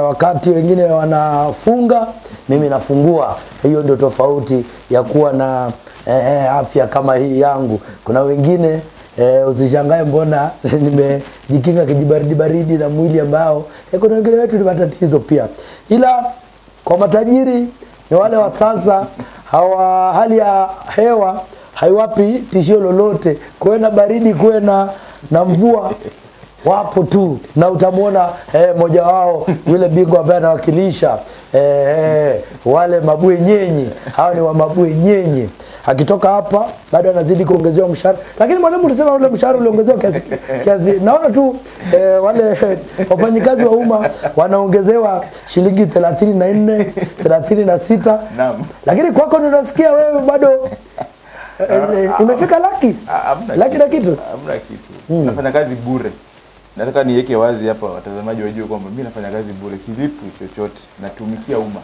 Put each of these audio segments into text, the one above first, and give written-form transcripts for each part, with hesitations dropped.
Wakati wengine wanafunga, mimi nafungua. Hiyo ndio tofauti ya kuwa na afya kama hii yangu. Kuna wengine usishangae mbona nimejikinga kijibaridi baridi na mwili ambao kuna wengine wetu ni matatizo pia. Ila kwa matajiri ni wale wa sasa, hali ya hewa haiwapi tishio lolote. Kuwe baridi, kuwe na mvua, wapo tu, na utamuona moja wao yule bingwa ambaye anawakilisha wale mabue nyenye. Hao ni wa mabue nyenye. Akitoka hapa bado anazidi kuongezewa mshahara. Lakini mwalimu ulisema ule mshahara uliongezewa kiasi. Naona tu wale wafanyikazi wa umma wanaongezewa shilingi 34, 36. Naam. Lakini kwako unasikia wewe bado imefika laki na kitu. Hamna kitu. Nafanya kazi bure. Nataka niweke wazi hapa watazamaji wajue kwamba mimi nafanya kazi bure, silipwi chochote, natumikia umma.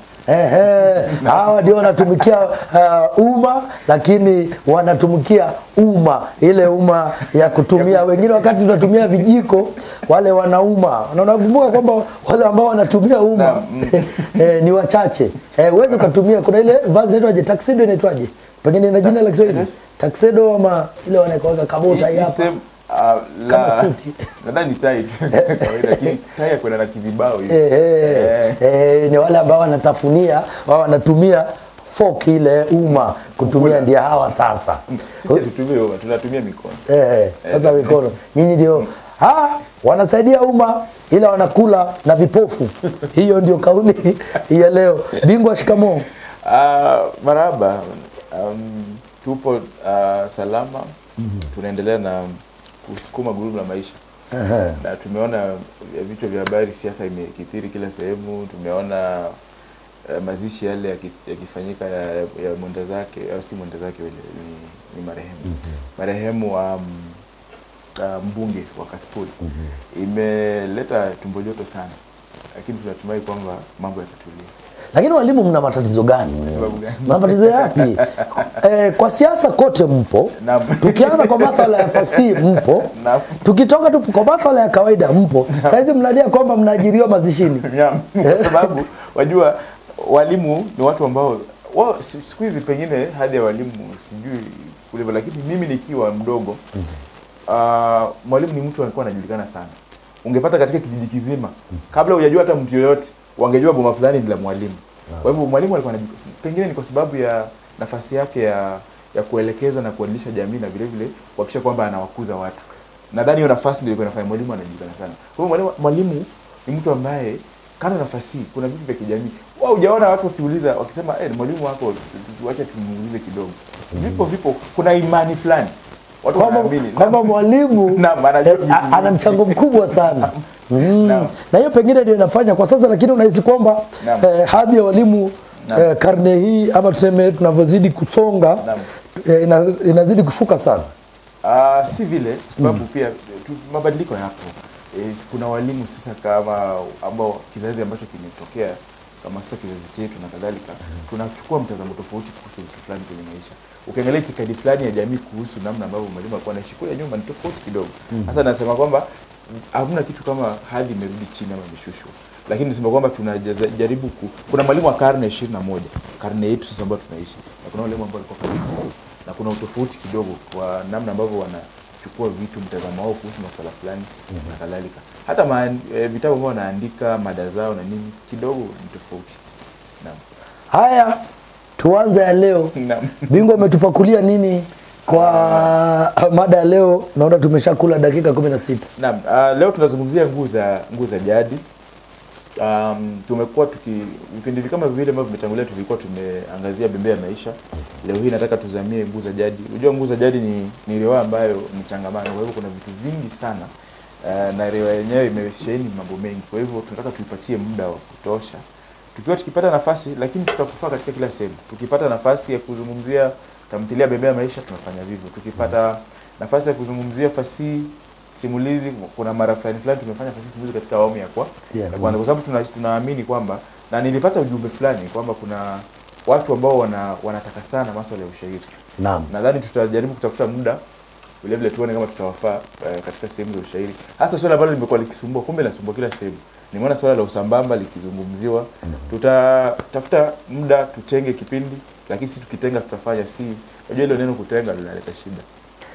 Hawa ndio wanatumikia umma, lakini wanatumikia umma, ile umma ya kutumia. Wengine wakati tunatumia vijiko, wale wanauma. Na unakumbuka kwamba wale ambao wanatumia umma ni wachache. Uweze kutumia, kuna ile vazi inaitwaje, tuxedo inaitwaje? Pengine ina jina la Kiswahili. Tuxedo ama ile wanaikoga kabota hapa. Kama suti. Nadhani tai tu. Lakini tai kwenda na kizibao hiyo. Ni wale ambao wanatafunia, wao wanatumia fork ile umma kutumia, ndio hawa sasa. Sisi tunatumia mikono. Sasa mikono. Nyinyi ndio wanasaidia umma ila wanakula na vipofu. Hiyo ndio kauli ya leo. Bingwa, shikamoo. Marhaba. Tupo salama. Tunaendelea na kusukuma gurudumu la maisha. Na tumeona vichwa vya habari, siasa imekithiri kila sehemu. Tumeona mazishi yale yakifanyika ya mwenda zake, au si mwenda zake, ni marehemu. Marehemu wa mbunge wa Kasipul. Imeleta tumbo joto sana. Lakini tunatumai kwamba mambo yatatulia. Lakini walimu, mna matatizo gani? Sababu gani? Mna matatizo yapi? Kwa siasa kote mpo. Tukianza kwa masuala ya fasihi mpo. Tukitoka tu kwa masuala ya kawaida mpo. Sasa hizi mnalia kwamba mnaajiriwa mazishini. Kwa sababu wajua walimu ni watu ambao siku hizi pengine hadi ya walimu sijui kule, lakini mimi nikiwa mdogo mwalimu ni mtu alikuwa anajulikana sana. Ungepata katika kijiji kizima kabla hujajua hata mtu yoyote wangejua boma fulani ni la mwalimu. Kwa hivyo mwalimu alikuwa pengine ni kwa sababu ya nafasi yake ya kuelekeza na kuelimisha jamii, na vile vile kuhakikisha kwamba anawakuza watu. Nadhani hiyo nafasi ndio ilikuwa inafanya mwalimu anajulikana sana. Kwa hivyo mwalimu ni mtu ambaye kana nafasi, kuna vitu vya kijamii. Wao hujaona watu wakiuliza wakisema mwalimu wako tuache tumuulize kidogo. Vipo kuna imani fulani. Watu wanaamini kwamba mwalimu ana mchango mkubwa sana. Na hiyo pengine ndio inafanya kwa sasa, lakini unahisi kwamba hadhi ya walimu karne hii, ama tuseme tunavyozidi kusonga, inazidi kushuka sana. Si vile, sababu pia mabadiliko yapo. Kuna walimu sasa kama ambao kizazi ambacho kimetokea kama sasa kizazi chetu na kadhalika, tunachukua mtazamo tofauti kuhusu vitu fulani kwenye maisha. Ukiangalia itikadi fulani ya jamii kuhusu namna ambavyo mwalimu alikuwa anaishi kule nyuma ni tofauti kidogo. Sasa nasema kwamba hakuna kitu kama hadhi imerudi chini ama imeshushwa. Lakini nasema kwamba tunajaribu kuna mwalimu wa karne 21, karne yetu sasa ambayo tunaishi. Na kuna walimu ambao walikuwa karibu. Na kuna utofauti kidogo kwa namna ambavyo wanachukua vitu, mtazamo wao kuhusu masuala fulani na kadhalika. Hata vitabu ambao wanaandika mada zao na nini kidogo ni tofauti. Naam. Haya, tuanze ya leo. Bingwa, umetupakulia nini kwa mada ya leo? Naona tumeshakula dakika 16. Naam, leo tunazungumzia nguu za jadi. Tumekuwa vipindi kama vile ambavyo vimetangulia tulikuwa tumeangazia bembea ya maisha. Leo hii nataka tuzamie nguu za jadi. Unajua nguu za jadi ni riwaya ambayo ni changamano. Kwa hivyo kuna vitu vingi sana. Na riwaya yenyewe imesheheni mambo mengi. Kwa hivyo tunataka tuipatie muda wa kutosha. Tukiwa tukipata nafasi, lakini tutakufaa katika kila sehemu. Tukipata nafasi ya kuzungumzia tamthilia bembea maisha tunafanya vivyo. Tukipata nafasi ya kuzungumzia fasihi simulizi, kuna mara fulani tumefanya fasihi simulizi katika awamu ya kwanza, kwa sababu tunaamini kwamba, na nilipata ujumbe fulani kwamba kuna watu ambao wanataka sana masuala ya ushairi. Naam. Nadhani tutajaribu kutafuta muda vile tuone kama tutawafaa katika sehemu za ushairi. Hasa swala ambalo limekuwa likisumbua, kumbe linasumbua kila sehemu. Nimeona swala la usambamba likizungumziwa. Tutatafuta muda tutenge kipindi, lakini si tukitenga tutafanya si. Unajua ile neno kutenga linaleta shida.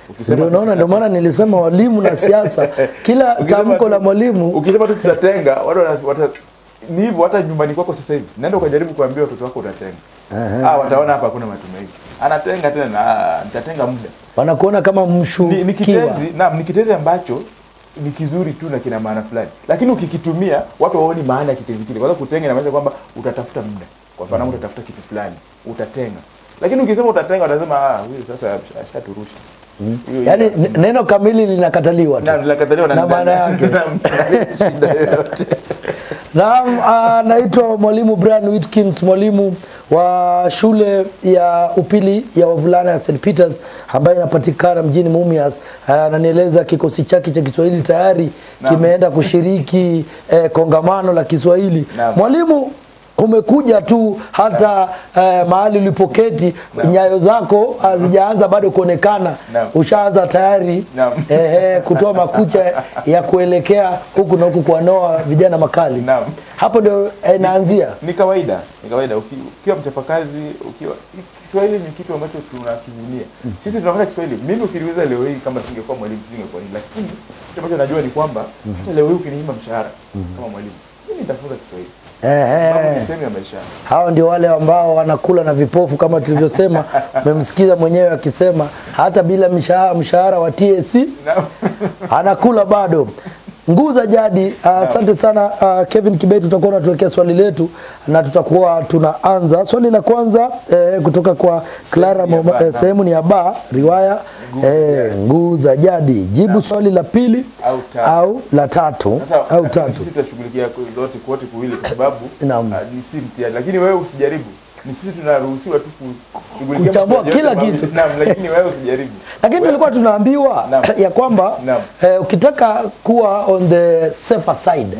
Ukisema unaona, ndio maana nilisema walimu na siasa kila tamko la mwalimu ukisema tu tutatenga, watu ni hivyo. Hata nyumbani kwako sasa hivi nenda ukajaribu kuambia watoto wako utatenga, wataona hapa hakuna matumaini. Anatenga tena, nitatenga muda. Wanakuona kama mshukiwa. Ni kitezi, naam, ni kitezi ambacho ni kizuri tu na kina maana fulani. Lakini ukikitumia watu waoni maana ya kitezi kile. Kwa sababu kutenga inamaanisha kwamba utatafuta muda. Kwa mfano utatafuta kitu fulani, utatenga. Lakini ukisema utatenga watasema huyu sasa ashaturusha. Yaani neno kamili linakataliwa tu. Naam, linakataliwa na maana yake. Shida yote. Naam, naitwa Mwalimu Brian Whitkins, mwalimu wa shule ya upili ya wavulana ya St. Peters ambayo inapatikana mjini Mumias. Ananieleza kikosi chake cha Kiswahili tayari kimeenda kushiriki kongamano la Kiswahili. Mwalimu, umekuja tu hata mahali ulipoketi nyayo zako hazijaanza bado kuonekana, ushaanza tayari kutoa makucha ya kuelekea huku na huku kwa noa vijana makali. Hapo ndio inaanzia. Ni kawaida, ukiwa mchapakazi, Kiswahili ni kitu ambacho tunakivunia. Sisi tunafanya Kiswahili. Mimi ukiniuliza leo hii kama singekuwa mwalimu singekuwa nini, lakini kitu ambacho najua ni kwamba hata leo hii ukiniimba mshahara kama mwalimu, mimi nitafunza Kiswahili. Hao ndio wale ambao wanakula na vipofu kama tulivyosema. Umemsikiza mwenyewe akisema hata bila mshahara wa TSC anakula bado. Nguza Jadi, asante sana Kevin Kibet, tutakuwa tunatuwekea swali letu na tutakuwa tunaanza. Swali la kwanza kutoka kwa Clara, sehemu ni ya ba riwaya Nguza Jadi. Jibu swali la pili au la tatu au tatu. Sisi tutashughulikia lote kote kuwili kwa sababu ni si mtihani, lakini wewe usijaribu. Ni sisi tunaruhusiwa tu kuchambua kila kitu. Lakini wewe usijaribu. Lakini tulikuwa tunaambiwa ya kwamba ukitaka kuwa on the safer side,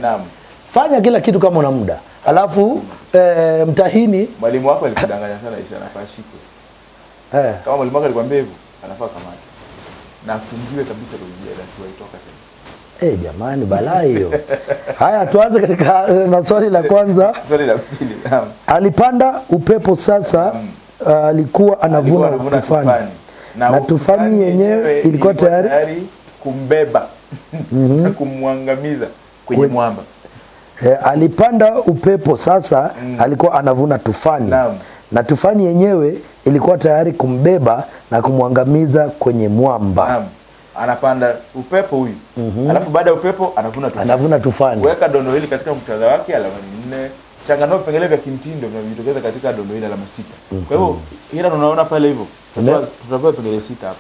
fanya kila kitu kama una muda. Alafu mtahini mwalimu wako alikudanganya sana Isa, anafaa shikwe. Kama mwalimu wako alikwambia hivyo, anafaa kamata. Na afungiwe kabisa kwa jela, asiwaitoka tena. Jamani, balaa hiyo. Haya, tuanze katika na swali la kwanza. Swali la pili. Alipanda upepo sasa, alikuwa anavuna tufani. Na tufani yenyewe ilikuwa tayari kumbeba na kumwangamiza kwenye mwamba. Alipanda upepo sasa, alikuwa anavuna tufani. Na tufani yenyewe ilikuwa tayari kumbeba na kumwangamiza kwenye mwamba. Anapanda upepo huyu. Alafu baada ya upepo anavuna tufani. Weka dondo hili katika muktadha wake, alama 4. Changanua vipengele vya kimtindo vinavyotokeza katika dondo hili, alama 6. Kwa hivyo hila tunaona pale hivyo. Tutapewa vipengele 6 hapo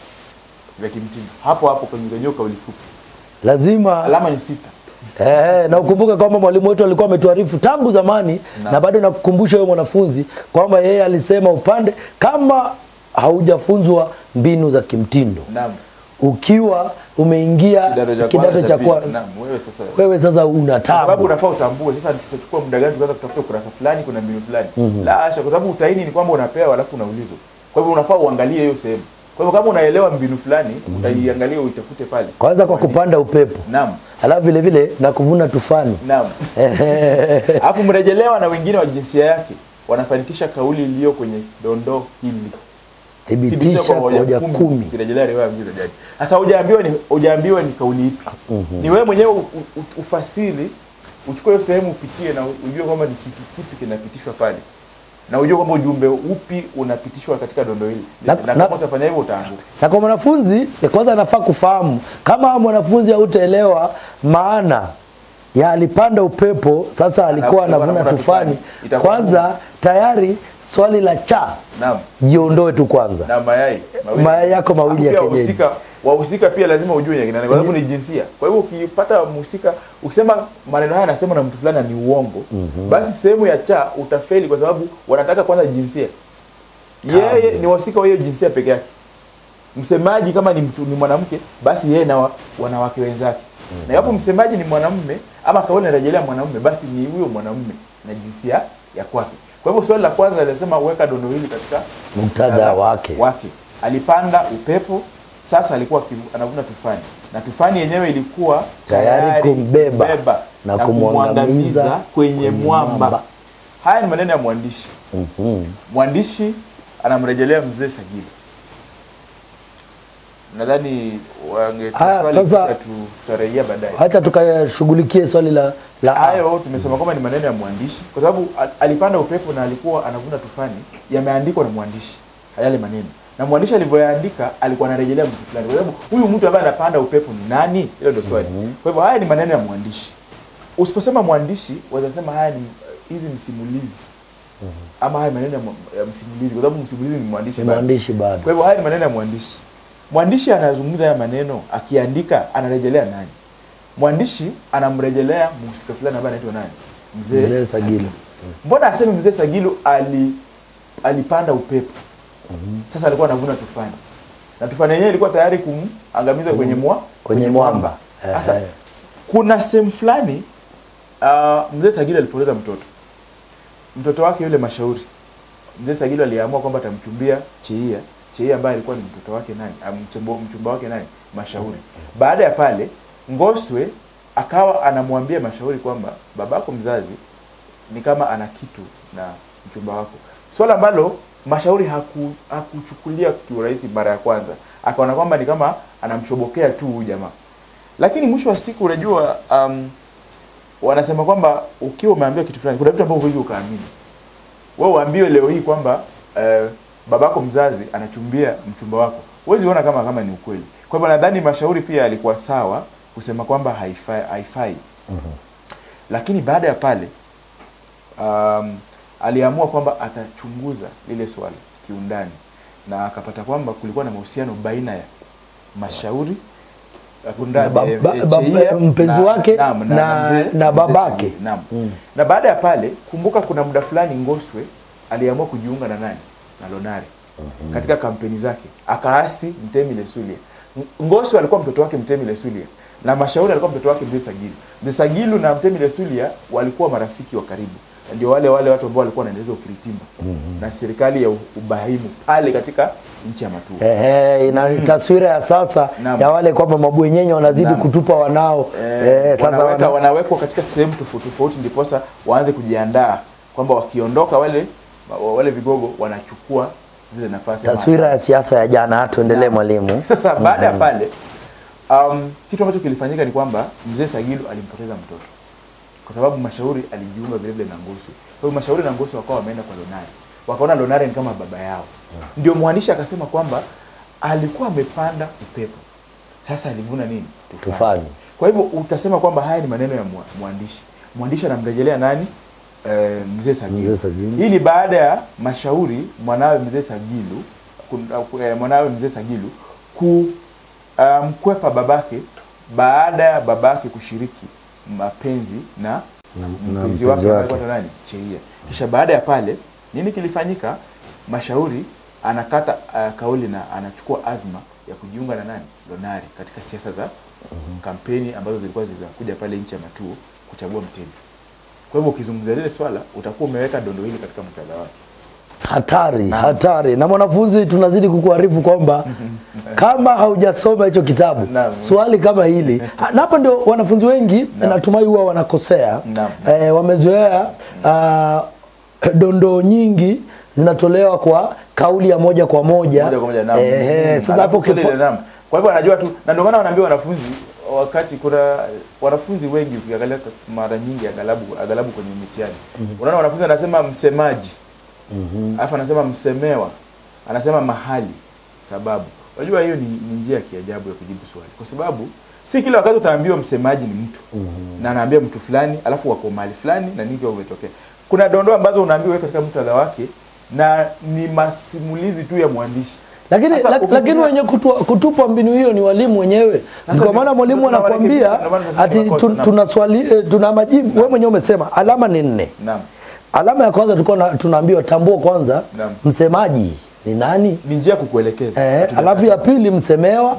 vya kimtindo. Hapo kwenye nyoka ulifupi. Lazima alama ni 6. Na ukumbuke kwamba mwalimu wetu alikuwa ametuarifu tangu zamani na bado nakukumbusha wewe mwanafunzi kwamba yeye alisema upande kama haujafunzwa mbinu za kimtindo. Ukiwa umeingia kidato cha kwanza, wewe sasa una tabu. Sababu unafaa utambue sasa tutachukua muda gani tukaanza kutafuta kurasa fulani kuna mbinu fulani. La hasha, kwa sababu utaini ni kwamba unapewa alafu unaulizwa. Kwa hivyo unafaa uangalie hiyo sehemu. Kwa hivyo kama unaelewa mbinu fulani, utaiangalia uitafute pale. Kwanza kwa kupanda upepo. Alafu vile vile na kuvuna tufani. Alafu mrejelewa na wengine wa jinsia yake wanafanikisha kauli iliyo kwenye dondoo hili. Thibitisha hoja 10. Kirejelea riwaya Nguza Jadi. Sasa hujaambiwa ni kauli ipi. Ni wewe mwenyewe ufasili, uchukue hiyo sehemu upitie na ujue kwamba ni kipi kinapitishwa pale. Na ujue kwamba ujumbe upi unapitishwa katika dondo hili. Na kama utafanya hivyo utaanguka. Na kwa mwanafunzi kwanza anafaa kufahamu, kama mwanafunzi hautaelewa maana ya alipanda upepo sasa alikuwa anavuna tufani, kwanza tayari swali la cha jiondoe tu kwanza. Na mayai yako mawili ya kenyeji. Wahusika pia lazima ujue ni nani, kwa sababu ni jinsia. Kwa hivyo ukipata mhusika, ukisema maneno haya anasema na mtu fulani ni uongo, basi sehemu ya cha utafeli, kwa sababu wanataka kwanza jinsia. Yeye ni wahusika wa hiyo jinsia peke yake. Msemaji kama ni mwanamke, basi yeye na wanawake wenzake. Na hapo msemaji ni mwanamume ama kauli inarejelea mwanamume, basi ni huyo mwanamume na jinsia ya kwake. Kwa hivyo swali la kwanza linasema weka dondo hili katika muktadha wake. Alipanda upepo, sasa alikuwa anavuna tufani. Na tufani yenyewe ilikuwa tayari kumbeba na kumwangamiza kwenye mwamba. Haya ni maneno ya mwandishi. Mwandishi anamrejelea mzee Sagilu. Nadhani sasa tutarejea baadaye. Hata tukashughulikie swali la hayo. Tumesema kwamba ni maneno ya mwandishi kwa sababu alipanda upepo na alikuwa anavuna tufani, yameandikwa na mwandishi yale maneno. Na mwandishi alivyoyaandika alikuwa anarejelea mtu fulani. Kwa sababu huyu mtu ambaye anapanda upepo ni nani? Hilo ndio swali. Kwa hivyo haya ni maneno ya mwandishi. Usiposema mwandishi, waweza sema haya ni hizi ni simulizi. Ama haya maneno ya msimulizi kwa sababu msimulizi ni mwandishi bado. Kwa hivyo haya ni maneno ya mwandishi. Mwandishi anazungumza haya maneno, akiandika anarejelea nani? Mwandishi anamrejelea mhusika fulani ambaye anaitwa nani? Mzee Sagilu. Mbona aseme mzee Sagilu alipanda upepo? Sasa alikuwa anavuna tufani. Na tufani yenyewe ilikuwa tayari kumangamiza kwenye mwamba. Sasa kuna sehemu fulani mzee Sagilu alipoteza mtoto. Mtoto wake yule Mashauri. Mzee Sagilu aliamua kwamba atamchumbia Cheia ambaye alikuwa ni mtoto wake nani? Mchumba wake nani? Mashauri. Baada ya pale Ngoswe akawa anamwambia Mashauri kwamba babako mzazi ni kama ana kitu na mchumba wako. Swala ambalo Mashauri hakuchukulia kiurahisi mara ya kwanza. Akaona kwamba ni kama anamshobokea tu huyu jamaa. Lakini mwisho wa siku unajua wanasema kwamba ukiwa umeambiwa kitu fulani kuna vitu ambavyo huwezi ukaamini. Wewe uambiwe leo hii kwamba babako mzazi anachumbia mchumba wako. Huwezi uona kama ni ukweli. Kwa hivyo nadhani Mashauri pia alikuwa sawa kusema kwamba haifai. Lakini baada ya pale aliamua kwamba atachunguza lile swali kiundani na akapata kwamba kulikuwa na mahusiano baina ya Mashauri mpenzi wake na babake. Na baada ya pale kumbuka kuna muda fulani Ngoswe aliamua kujiunga na nani? Na Lonare. Katika kampeni zake akaasi Mtemi Lesulia. Ngoswe alikuwa mtoto wake Mtemi Lesulia na Mashauri alikuwa mtoto wake Mzee Sagilu. Mzee Sagilu na Mtemi Lesulia walikuwa marafiki wa karibu. Ndio wale watu ambao walikuwa wanaendeleza ukiritimba na serikali ya ubahimu pale katika nchi ya Matuo. Ina taswira ya sasa ya wale kwamba mabwenyenye wanazidi kutupa wanao. Sasa wanawekwa katika sehemu tofauti ndipo sasa waanze kujiandaa kwamba wakiondoka wale vigogo wanachukua zile nafasi. Taswira ya siasa ya jana. Tuendelee mwalimu. Sasa baada ya pale kitu ambacho kilifanyika ni kwamba Mzee Sagilu alimpoteza mtoto. Kwa sababu Mashauri alijiunga vile vile na Ngoswe. Kwa hiyo Mashauri na Ngoswe wakawa wameenda kwa Lonare. Wakaona Lonare ni kama baba yao. Ndio mwandishi akasema kwamba alikuwa amepanda upepo. Sasa alivuna nini? Tufani. Kwa hivyo utasema kwamba haya ni maneno ya mwandishi. Mwandishi anamrejelea nani? Mzee Sagilu. Hii ni baada ya Mashauri mwanawe Mzee Sagilu kumkwepa babake baada ya babake kushiriki mapenzi na mpenzi wake nani? Cheia. Kisha baada ya pale nini kilifanyika? Mashauri anakata kauli na anachukua azma ya kujiunga na nani? Lonare katika siasa za kampeni ambazo zilikuwa zinakuja pale nchi ya Matuo kuchagua Mtemi. Kwa hivyo ukizungumzia lile swala utakuwa umeweka dondo hili katika mtandao wake. Hatari. Na mwanafunzi tunazidi kukuarifu kwamba kama haujasoma hicho kitabu swali kama hili na hapa ndio wanafunzi wengi natumai huwa wanakosea. Wamezoea dondo nyingi zinatolewa kwa kauli ya moja kwa moja. Sasa hapo kwa hivyo anajua tu na ndio maana wanaambia wanafunzi wakati kuna wanafunzi wengi ukiangalia mara nyingi agalabu kwenye mitihani. Unaona wanafunzi anasema msemaji. Alafu anasema msemewa, anasema mahali, sababu. Unajua hiyo ni njia ya kiajabu ya kujibu swali. Kwa sababu si kila wakati utaambiwa msemaji ni mtu. Na anaambia mtu fulani, alafu wako mahali fulani na nini kimetokea. Kuna dondoo ambazo unaambiwa katika muktadha wake na ni masimulizi tu ya mwandishi. Lakini wenye kutupa mbinu hiyo ni walimu wenyewe. Kwa maana mwalimu anakuambia ati tuna swali tuna majibu. Wewe mwenyewe umesema alama ni 4. Naam. Alama ya kwanza tunaambiwa tambua kwanza msemaji ni nani? Ni njia kukuelekeza. Alafu ya pili msemewa.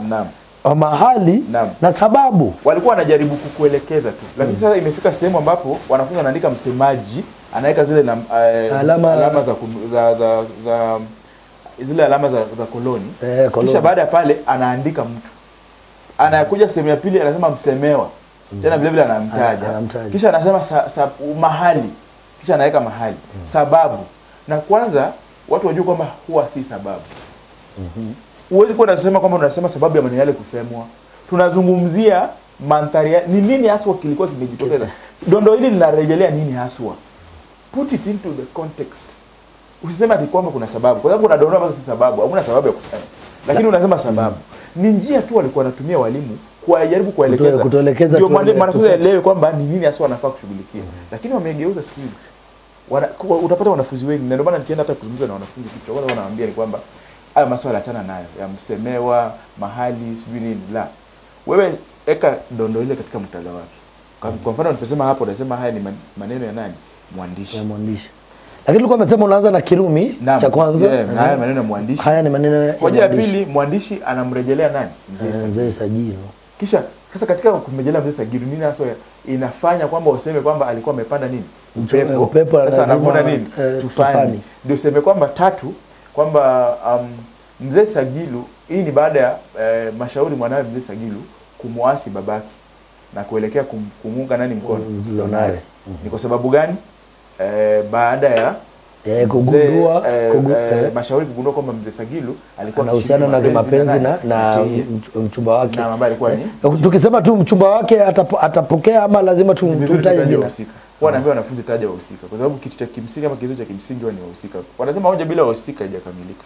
Mahali na sababu. Walikuwa wanajaribu kukuelekeza tu. Lakini sasa imefika sehemu ambapo wanafunzi wanaandika msemaji, anaweka zile alama za zile alama za koloni. Kisha baada ya pale anaandika mtu. Anakuja sehemu ya pili anasema msemewa. Tena vile vile anamtaja. Kisha anasema mahali. Kisha anaweka mahali. Sababu. Na kwanza watu wajue kwamba huwa si sababu. Huwezi kuwa unasema kwamba unasema sababu ya maneno yale kusemwa. Tunazungumzia mandhari ni nini haswa kilikuwa kimejitokeza. Dondo hili linarejelea nini haswa? Put it into the context. Usiseme ati kwamba kuna sababu. Kwa sababu kuna dondo ambazo si sababu, hakuna sababu ya kusema. Lakini unasema sababu. Ni njia tu walikuwa wanatumia walimu kujaribu kuelekeza. Ndio mwanafunzi aelewe kwamba ni nini haswa anafaa kushughulikia. Lakini wamegeuza siku hizi. Utapata wanafunzi wengi, na ndio maana nikienda hata kuzungumza na wanafunzi kitu wale wanaambia ni kwamba haya masuala achana nayo ya msemewa, mahali, sijui nini la. Wewe eka dondo ile katika muktadha wake. Kwa mfano unaposema hapo unasema haya ni maneno ya nani? Mwandishi. Lakini ulikuwa umesema unaanza na Kirumi cha kwanza. Haya maneno ya mwandishi. Haya ni maneno ya hoja ya pili, mwandishi anamrejelea nani? Mzee Sagilo. Kisha sasa katika kumrejelea Mzee Sagilo nini hasa inafanya kwamba useme kwamba alikuwa amepanda nini? Upepo. Sasa anavuna nini? Tufani. Ndio useme kwamba tatu kwamba Mzee Sagilo, hii ni baada ya mashauri mwanawe Mzee Sagilo kumuasi babaki na kuelekea kumunga nani mkono? Lonare. Ni kwa sababu gani? Baada ya kugundua mashauri kugundua kwamba Mzee Sagilo alikuwa anahusiana na mapenzi na mchumba wake. Na ambaye alikuwa ni tukisema tu mchumba wake atapokea ama lazima tumtaje jina? Wanaambia wanafunzi taja wahusika kwa sababu kitu cha kimsingi ama kitu cha kimsingi ni wahusika. Wanasema hoja bila wahusika haijakamilika.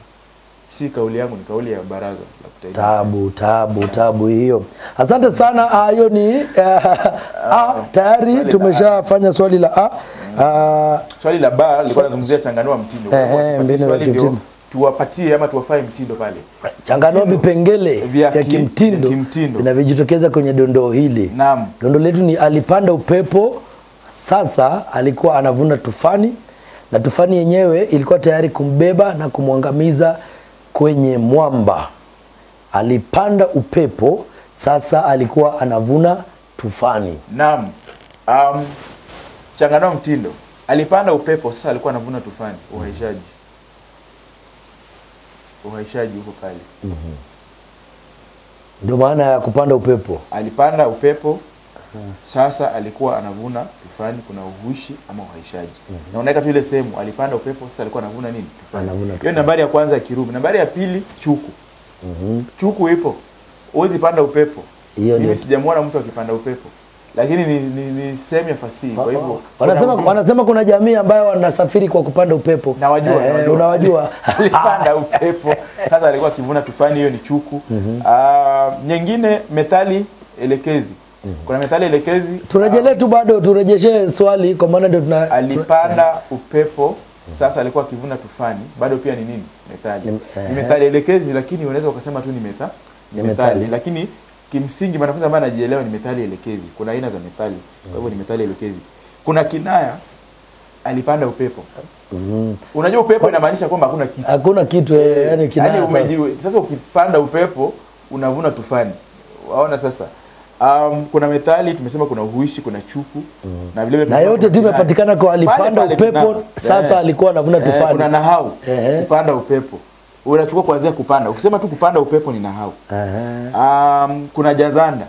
Si kauli yangu, ni kauli ya baraza la kutaifa. Tabu hiyo. Asante sana. Hiyo ni tayari tumeshafanya swali la swali la B lilikuwa nazungumzia changanua mtindo. Swali tuwapatie ama tuwafae mtindo pale. Changanua vipengele vya kimtindo vinavyojitokeza kwenye dondoo hili. Naam. Dondoo letu ni alipanda upepo, sasa alikuwa anavuna tufani, na tufani yenyewe ilikuwa tayari kumbeba na kumwangamiza kwenye mwamba. Alipanda upepo, sasa alikuwa anavuna tufani. Naam. Changanua mtindo. Alipanda upepo, sasa alikuwa anavuna tufani. Uhaishaji huko pale. Ndio maana ya kupanda upepo. Alipanda upepo, sasa alikuwa anavuna tufani, kuna uhuishi ama uhaishaji. Na unaweka tu ile sehemu, alipanda upepo, sasa alikuwa anavuna nini? Tufani. Hiyo nambari ya kwanza ya Kirumi. Nambari ya pili, chuku. Chuku ipo. Huwezi panda upepo. Mimi sijamwona mtu akipanda upepo. Lakini ni sehemu ya fasihi. Kwa hivyo wanasema kuna jamii ambayo wanasafiri kwa kupanda upepo. Na wajua, unawajua. Alipanda upepo, sasa alikuwa akivuna tufani, hiyo ni chuku. Nyingine methali elekezi. Kuna methali elekezi. Turejelee tu bado turejeshe swali kwa maana ndio alipanda upepo, sasa alikuwa akivuna tufani, bado pia ni nini? Methali. Ni methali elekezi, lakini unaweza ukasema tu ni methali. Lakini kimsingi mwanafunzi ambaye anajielewa ni methali elekezi. Kuna aina za methali. Kwa hivyo ni methali elekezi. Kuna kinaya, alipanda upepo. Unajua upepo inamaanisha kwamba hakuna kitu. Hakuna kitu, yani kinaya sasa ukipanda upepo unavuna tufani. Waona sasa. Kuna methali tumesema, kuna uhuishi, kuna chuku na vile na yote tumepatikana kwa alipanda upepo, sasa alikuwa anavuna tufani. Kuna nahau, kupanda upepo. Unachukua kuanzia kupanda. Ukisema tu kupanda upepo ni nahau. Kuna jazanda.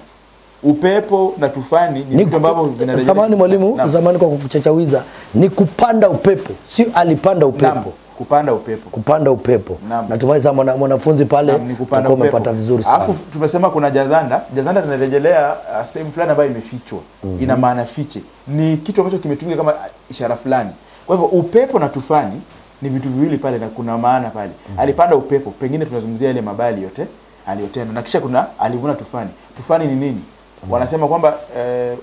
Upepo na tufani ni vitu ambavyo vinarejea. Samahani mwalimu, zamani kwa kuchachawiza, ni kupanda upepo, si alipanda upepo. Kupanda upepo. Natumai sana mwanafunzi pale atakuwa amepata vizuri sana. Alafu tumesema kuna jazanda. Jazanda tunarejelea sehemu fulani ambayo imefichwa. Ina maana fiche. Ni kitu ambacho kimetumika kama ishara fulani. Kwa hivyo upepo na tufani ni vitu viwili pale na kuna maana pale. Alipanda upepo, pengine tunazungumzia ile mabali yote aliyotenda. Na kisha kuna alivuna tufani. Tufani ni nini? Wanasema kwamba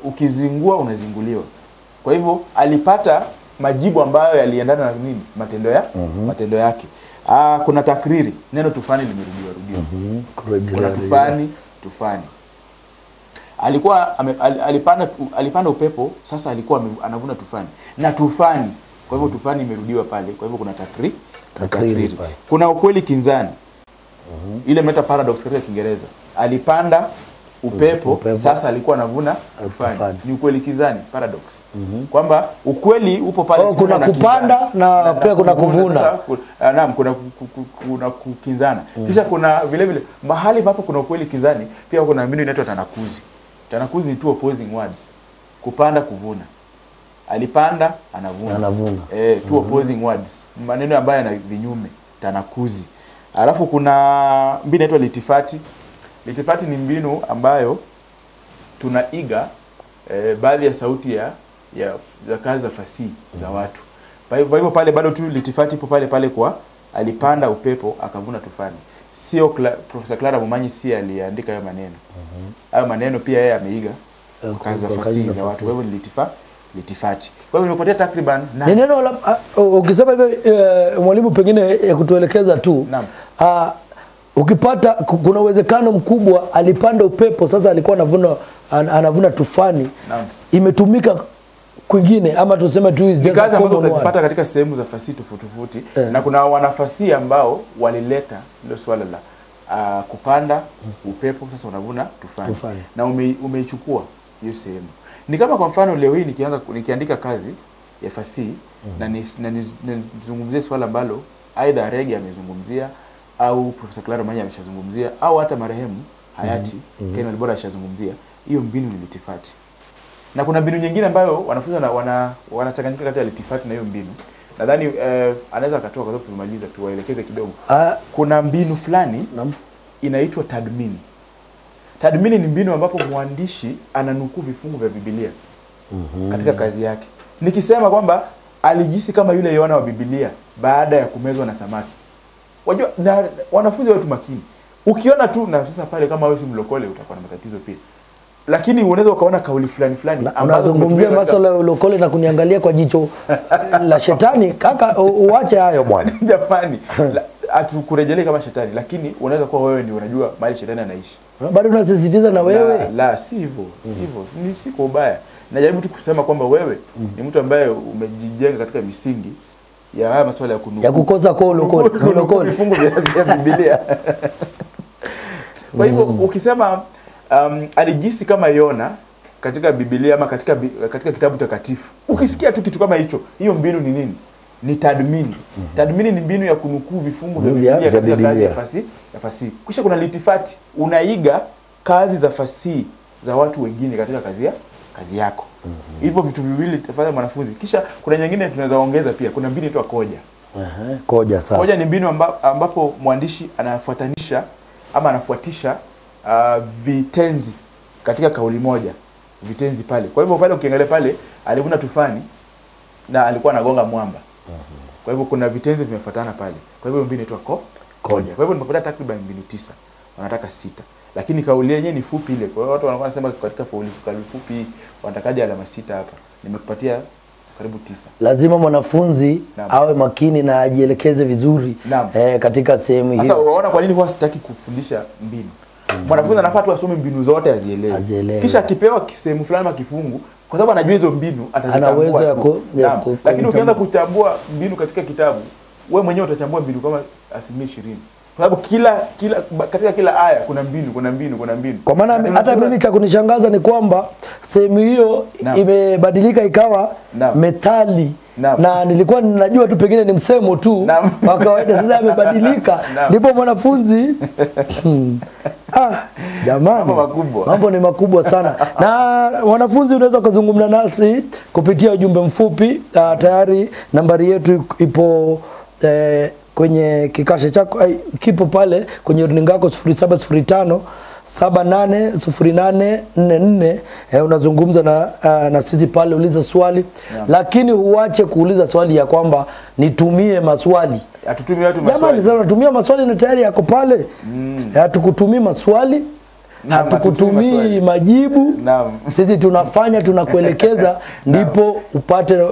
ukizingua unazinguliwa. Kwa hivyo alipata majibu ambayo yaliendana na nini? Matendo yake. Kuna takriri. Neno tufani limerudiwa. Kuna tufani. Alikuwa alipanda upepo, sasa alikuwa anavuna tufani. Na tufani. Kwa hivyo tufani imerudiwa pale. Kwa hivyo kuna takriri. Kuna ukweli kinzani. Ile meta paradox katika Kiingereza. Alipanda upepo, sasa alikuwa anavuna tufani. Ni ukweli kinzani, paradox. Kwamba ukweli upo pale, kuna kupanda na pia kuna kuvuna. Naam, kuna kukinzana. Kisha kuna vile vile mahali ambapo kuna ukweli kinzani, pia kuna mbinu inaitwa tanakuzi. Tanakuzi ni two opposing words. Kupanda, kuvuna. Alipanda, anavuna. Two opposing words. Maneno ambayo yana vinyume. Tanakuzi. Alafu kuna mbinu inaitwa litifati. Litifati ni mbinu ambayo tunaiga baadhi ya sauti ya kazi za fasihi za watu. Kwa hivyo pale bado tu litifati ipo pale kwa alipanda upepo akavuna tufani. Sio Profesa Clara Momanyi si aliandika hayo maneno. Hayo maneno pia yeye ameiga kazi za fasihi za watu. Kwa hivyo ni litifati. Kwa hivyo nimepotea takriban ni neno la ukisema hivyo mwalimu pengine ya kutuelekeza tu. Ukipata kuna uwezekano mkubwa alipanda upepo sasa alikuwa anavuna tufani. Imetumika kwingine ama tuseme tu is just kazi ambazo utazipata katika sehemu za fasihi tofauti na kuna wanafasihi ambao walileta hilo swala la kupanda upepo sasa unavuna tufani. Na umeichukua hiyo sehemu. Ni kama kwa mfano leo hii nikiandika kazi ya fasihi na nizungumzie swala ambalo aidha Rege amezungumzia au Profesa Clara Momanyi ameshazungumzia au hata marehemu hayati Ken Walibora ameshazungumzia, hiyo mbinu ni litifati. Na kuna mbinu nyingine ambayo wanafunzi wanachanganyika kati ya litifati na hiyo mbinu. Nadhani anaweza akatoa kwa sababu tumemaliza tuwaelekeze kidogo. Kuna mbinu fulani inaitwa tadmini. Tadmini ni mbinu ambapo mwandishi ananukuu vifungu vya Biblia katika kazi yake. Nikisema kwamba alijisi kama yule Yohana wa Biblia baada ya kumezwa na samaki. Wajua na wanafunzi wetu makini. Ukiona tu na sasa pale kama wewe si mlokole utakuwa na matatizo pia. Lakini unaweza ukaona kauli fulani unazungumzia masuala ya ulokole na kuniangalia kwa jicho la shetani. Kaka uache hayo bwana. Jamani, atukurejelea kama shetani, lakini unaweza kuwa wewe ni unajua mahali shetani anaishi. Bado unasisitiza na wewe? La, si hivyo. Si hivyo. Ni siko ubaya. Najaribu tu kusema kwamba wewe ni mtu ambaye umejijenga katika misingi ya haya masuala ya kunuku. Ya kukosa kwa ulokole. Vifungu vya Biblia. Kwa hivyo ukisema alijisi kama Yona katika Biblia ama katika kitabu takatifu. Ukisikia tu kitu kama hicho, hiyo mbinu ni nini? Ni tadmini. Tadmini ni mbinu ya kunukuu vifungu vya Biblia katika kazi ya fasihi. Kisha kuna litifati, unaiga kazi za fasihi za watu wengine katika kazi yako. Hivyo vitu viwili tafadhali mwanafunzi. Kisha kuna nyingine tunaweza ongeza pia, kuna mbinu inaitwa koja. Koja sasa. Koja ni mbinu ambapo mwandishi anafuatanisha ama anafuatisha vitenzi katika kauli moja, vitenzi pale. Kwa hivyo pale ukiangalia pale alivuna tufani na alikuwa anagonga mwamba. Kwa hivyo kuna vitenzi vimefuatana pale. Kwa hivyo mbinu inaitwa koja. Kwa hivyo nimepata takriban mbinu 9. Wanataka 6. Lakini kauli yenyewe ni fupi ile. Kwa hiyo watu wanakuwa wanasema katika kauli fupi wanatakaje alama 6 hapa. Nimekupatia karibu 9. Lazima mwanafunzi awe makini na ajielekeze vizuri katika sehemu hiyo. Sasa unaona kwa nini huwa sitaki kufundisha mbinu? Mwanafunzi anafaa tu asome mbinu zote azielewe. Kisha akipewa sehemu fulani kifungu kwa sababu anajua hizo mbinu atazitambua. Lakini ukianza kuchambua mbinu katika kitabu, wewe mwenyewe utachambua mbinu kama 20%. Kwa sababu katika kila aya kuna mbinu. Kwa maana hata mimi cha kunishangaza ni kwamba sehemu hiyo imebadilika ikawa methali. Na nilikuwa ninajua tu pengine ni msemo tu wa kawaida, sasa imebadilika. Ndipo mwanafunzi jamani, mambo ni makubwa sana. Na wanafunzi unaweza kuzungumza nasi kupitia ujumbe mfupi. Tayari nambari yetu ipo kwenye kikasha chako, kipo pale kwenye runinga yako 0705 780844. Unazungumza na sisi pale, uliza swali. Lakini uache kuuliza swali ya kwamba nitumie maswali. Atutumie watu maswali. Jamani, sasa unatumia maswali na tayari yako pale. Hatukutumii maswali. Hatukutumii majibu. Sisi tunakuelekeza ndipo upate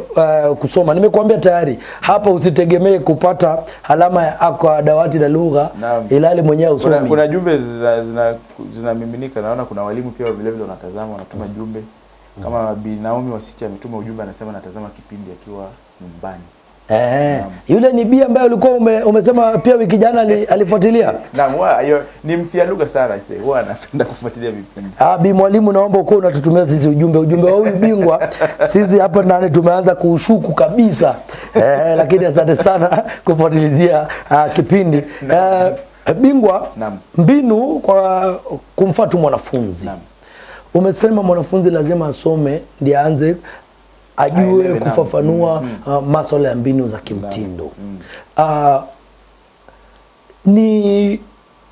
kusoma. Nimekuambia tayari hapa usitegemee kupata alama ya dawati la lugha ilali mwenyewe usomi. Kuna jumbe zinamiminika. Naona kuna walimu pia vile vile wanatazama, wanatuma jumbe. Kama Bi Naomi Wasichi ametuma ujumbe, anasema natazama kipindi akiwa nyumbani. Yule ni Bi ambaye ulikuwa umesema pia wiki jana alifuatilia. Hiyo ni mfia lugha sana sasa. Huwa anapenda kufuatilia vipindi. Bi mwalimu, naomba uko unatutumia sisi ujumbe wa huyu bingwa. Sisi hapa ndani tumeanza kuushuku kabisa. Lakini asante sana kufuatilizia kipindi. Bingwa, mbinu kwa kumfuata mwanafunzi. umesema mwanafunzi lazima asome ndiye aanze ajue kufafanua masuala ya mbinu za kimtindo. Ni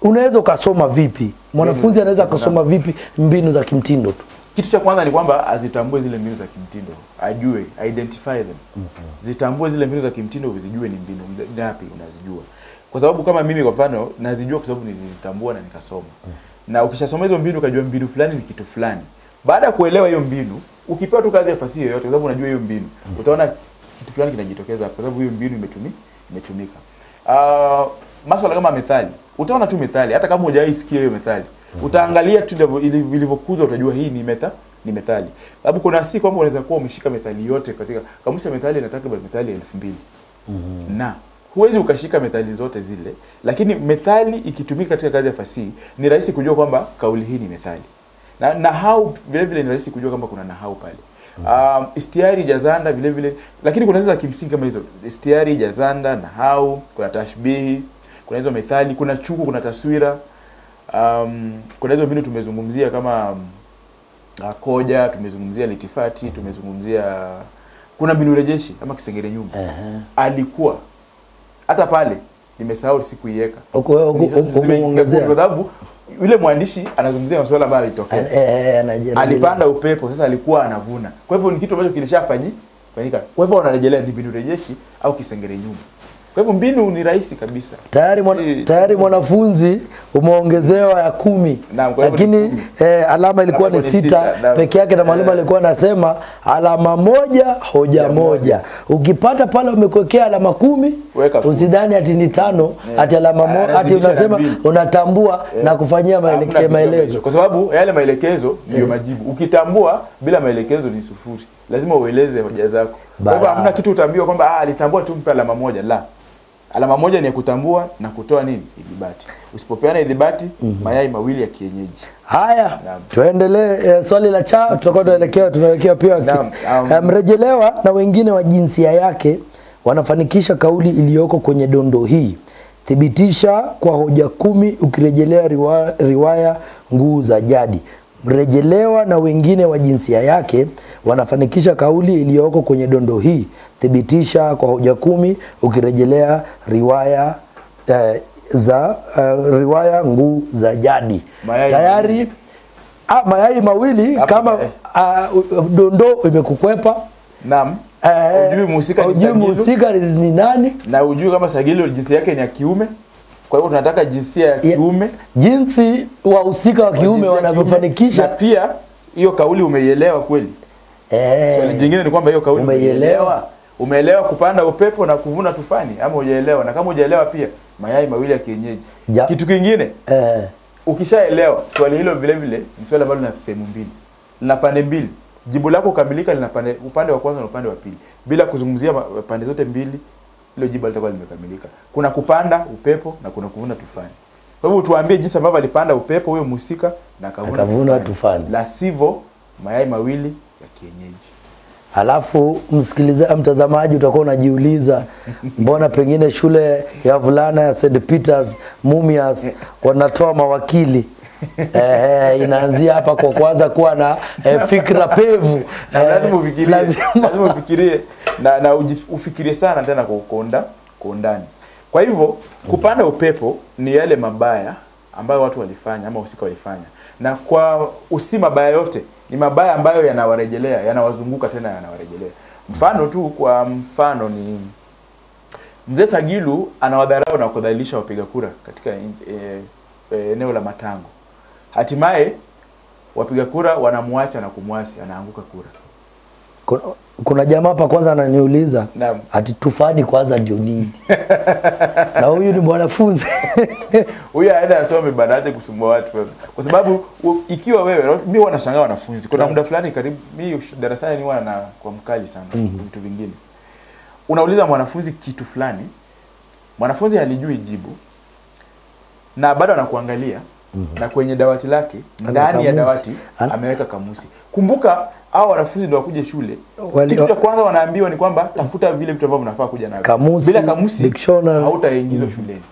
unaweza ukasoma vipi? Mwanafunzi anaweza kusoma vipi mbinu za kimtindo tu? Kitu cha kwanza ni kwamba azitambue zile mbinu za kimtindo, ajue, identify them. Zitambue zile mbinu za kimtindo, uzijue ni mbinu ngapi unazijua. Kwa sababu kama mimi kwa mfano nazijua kwa sababu nilizitambua na nikasoma. Na ukishasoma hizo mbinu ukajua mbinu fulani ni kitu fulani. Baada ya kuelewa hiyo mbinu, ukipewa tu kazi ya fasihi yoyote kwa sababu unajua hiyo mbinu, utaona kitu fulani kinajitokeza kwa sababu hiyo mbinu imetumika. Masuala kama methali, utaona tu methali hata kama hujaisikia hiyo methali. Utaangalia tu ilivyokuzwa utajua hii ni methali. Sababu kuna si kwamba unaweza kuwa umeshika methali yote katika kamusi ya methali inataka methali 2000. Na huwezi ukashika methali zote zile, lakini methali ikitumika katika kazi ya fasihi ni rahisi kujua kwamba kauli hii ni methali. Na nahau vile vile ni rahisi kujua kwamba kuna nahau pale. Istiari, jazanda vile vile, lakini kuna zile kimsingi kama hizo. Istiari, jazanda, nahau, kuna tashbihi, kuna hizo methali, kuna chuku, kuna taswira. Kuna hizo mbinu tumezungumzia kama koja, tumezungumzia litifati, tumezungumzia kuna mbinu rejeshi kama kisengere nyuma. Alikuwa hata pale nimesahau sikuiweka. Kuongezea kwa sababu yule mwandishi anazungumzia masuala ambayo yalitokea. Alipanda upepo, sasa alikuwa anavuna. Kwa hivyo ni kitu ambacho kilishafanyika. Kwa hivyo wanarejelea ni mbinu rejeshi au kisengere nyuma. Kwa hivyo mbinu ni rahisi kabisa. Tayari mwanafunzi umeongezewa ya 10. Lakini alama ilikuwa ni 6 peke yake na mwalimu alikuwa anasema alama moja hoja moja. Ukipata pale umekuwekea alama 10, usidhani ati ni 5, ati alama moja ati unasema unatambua na kufanyia maelezo. Kwa sababu yale maelekezo ndio majibu. Ukitambua bila maelekezo ni 0. Lazima ueleze hoja zako. Kwa hivyo hamna kitu utaambiwa kwamba alitambua tu mpe alama moja. La. Alama moja ni ya kutambua na kutoa nini? Idhibati. Usipopeana idhibati, mayai mawili ya kienyeji. Haya, tuendelee swali la cha tutakuwa tunawekea pia mrejelewa na wengine wa jinsia yake wanafanikisha kauli iliyoko kwenye dondo hii. Thibitisha kwa hoja 10 ukirejelea riwaya Nguu za Jadi. Mrejelewa na wengine wa jinsia yake wanafanikisha kauli iliyoko kwenye dondo hii. Thibitisha kwa hoja 10 ukirejelea riwaya riwaya Nguu za Jadi. Tayari mayai mawili kama dondo imekukwepa. Naam. Ujui mhusika ni nani na ujui kama Sagilo jinsia yake ni ya kiume. Kwa hivyo tunataka jinsia ya kiume, jinsi wahusika wa kiume wanavyofanikisha. Na pia hiyo kauli umeielewa kweli? Swali jingine ni kwamba hiyo kauli umeelewa kupanda upepo na kuvuna tufani ama hujaelewa? Na kama hujaelewa pia mayai mawili ya kienyeji. Kitu kingine ukishaelewa swali hilo vile vile ni swali ambalo lina sehemu mbili. Lina pande mbili. Jibu lako kamilika lina upande wa kwanza na upande wa pili. Bila kuzungumzia pande zote mbili, hilo jibu litakuwa limekamilika. Kuna kupanda upepo na kuna kuvuna tufani. Kwa hivyo tuambie jinsi ambavyo alipanda upepo huyo mhusika na kavuna tufani. La sivyo mayai mawili ya kienyeji. Halafu mtazamaji utakuwa unajiuliza mbona pengine shule ya vulana ya St. Peter's Mumias wanatoa mawakili. Inaanzia hapa kwa kwanza kuwa na fikra pevu. Lazima ufikirie na ufikirie sana tena kwa undani. Kwa hivyo kupanda upepo ni yale mabaya ambayo watu walifanya ama wahusika walifanya. Na kwa mabaya yote ni mabaya ambayo yanawarejelea, yanawazunguka tena yanawarejelea. Mfano ni Mzee Sagilu anawadharau na kudhalilisha wapiga kura katika eneo la Matango. Hatimaye wapiga kura wanamwacha na kumwasi, anaanguka kura. Kuna jamaa hapa kwanza ananiuliza ati tufani kwanza ndio nini? Na huyu ni mwanafunzi. Huyu aenda asome baadaye kusumbua watu kwanza. Kwa sababu ikiwa wewe mimi wanashangaa wanafunzi. Kuna muda fulani karibu mimi darasani ni wana kwa mkali sana vitu vingine. Unauliza mwanafunzi kitu fulani, mwanafunzi halijui jibu. Na bado anakuangalia na kwenye dawati lake, ndani ya dawati ameweka kamusi. Kumbuka hao wanafunzi ndio wakuje shule. Kitu cha kwanza wanaambiwa ni kwamba tafuta vile vitu ambavyo unafaa kuja navyo. Bila kamusi hautaingizwa shuleni.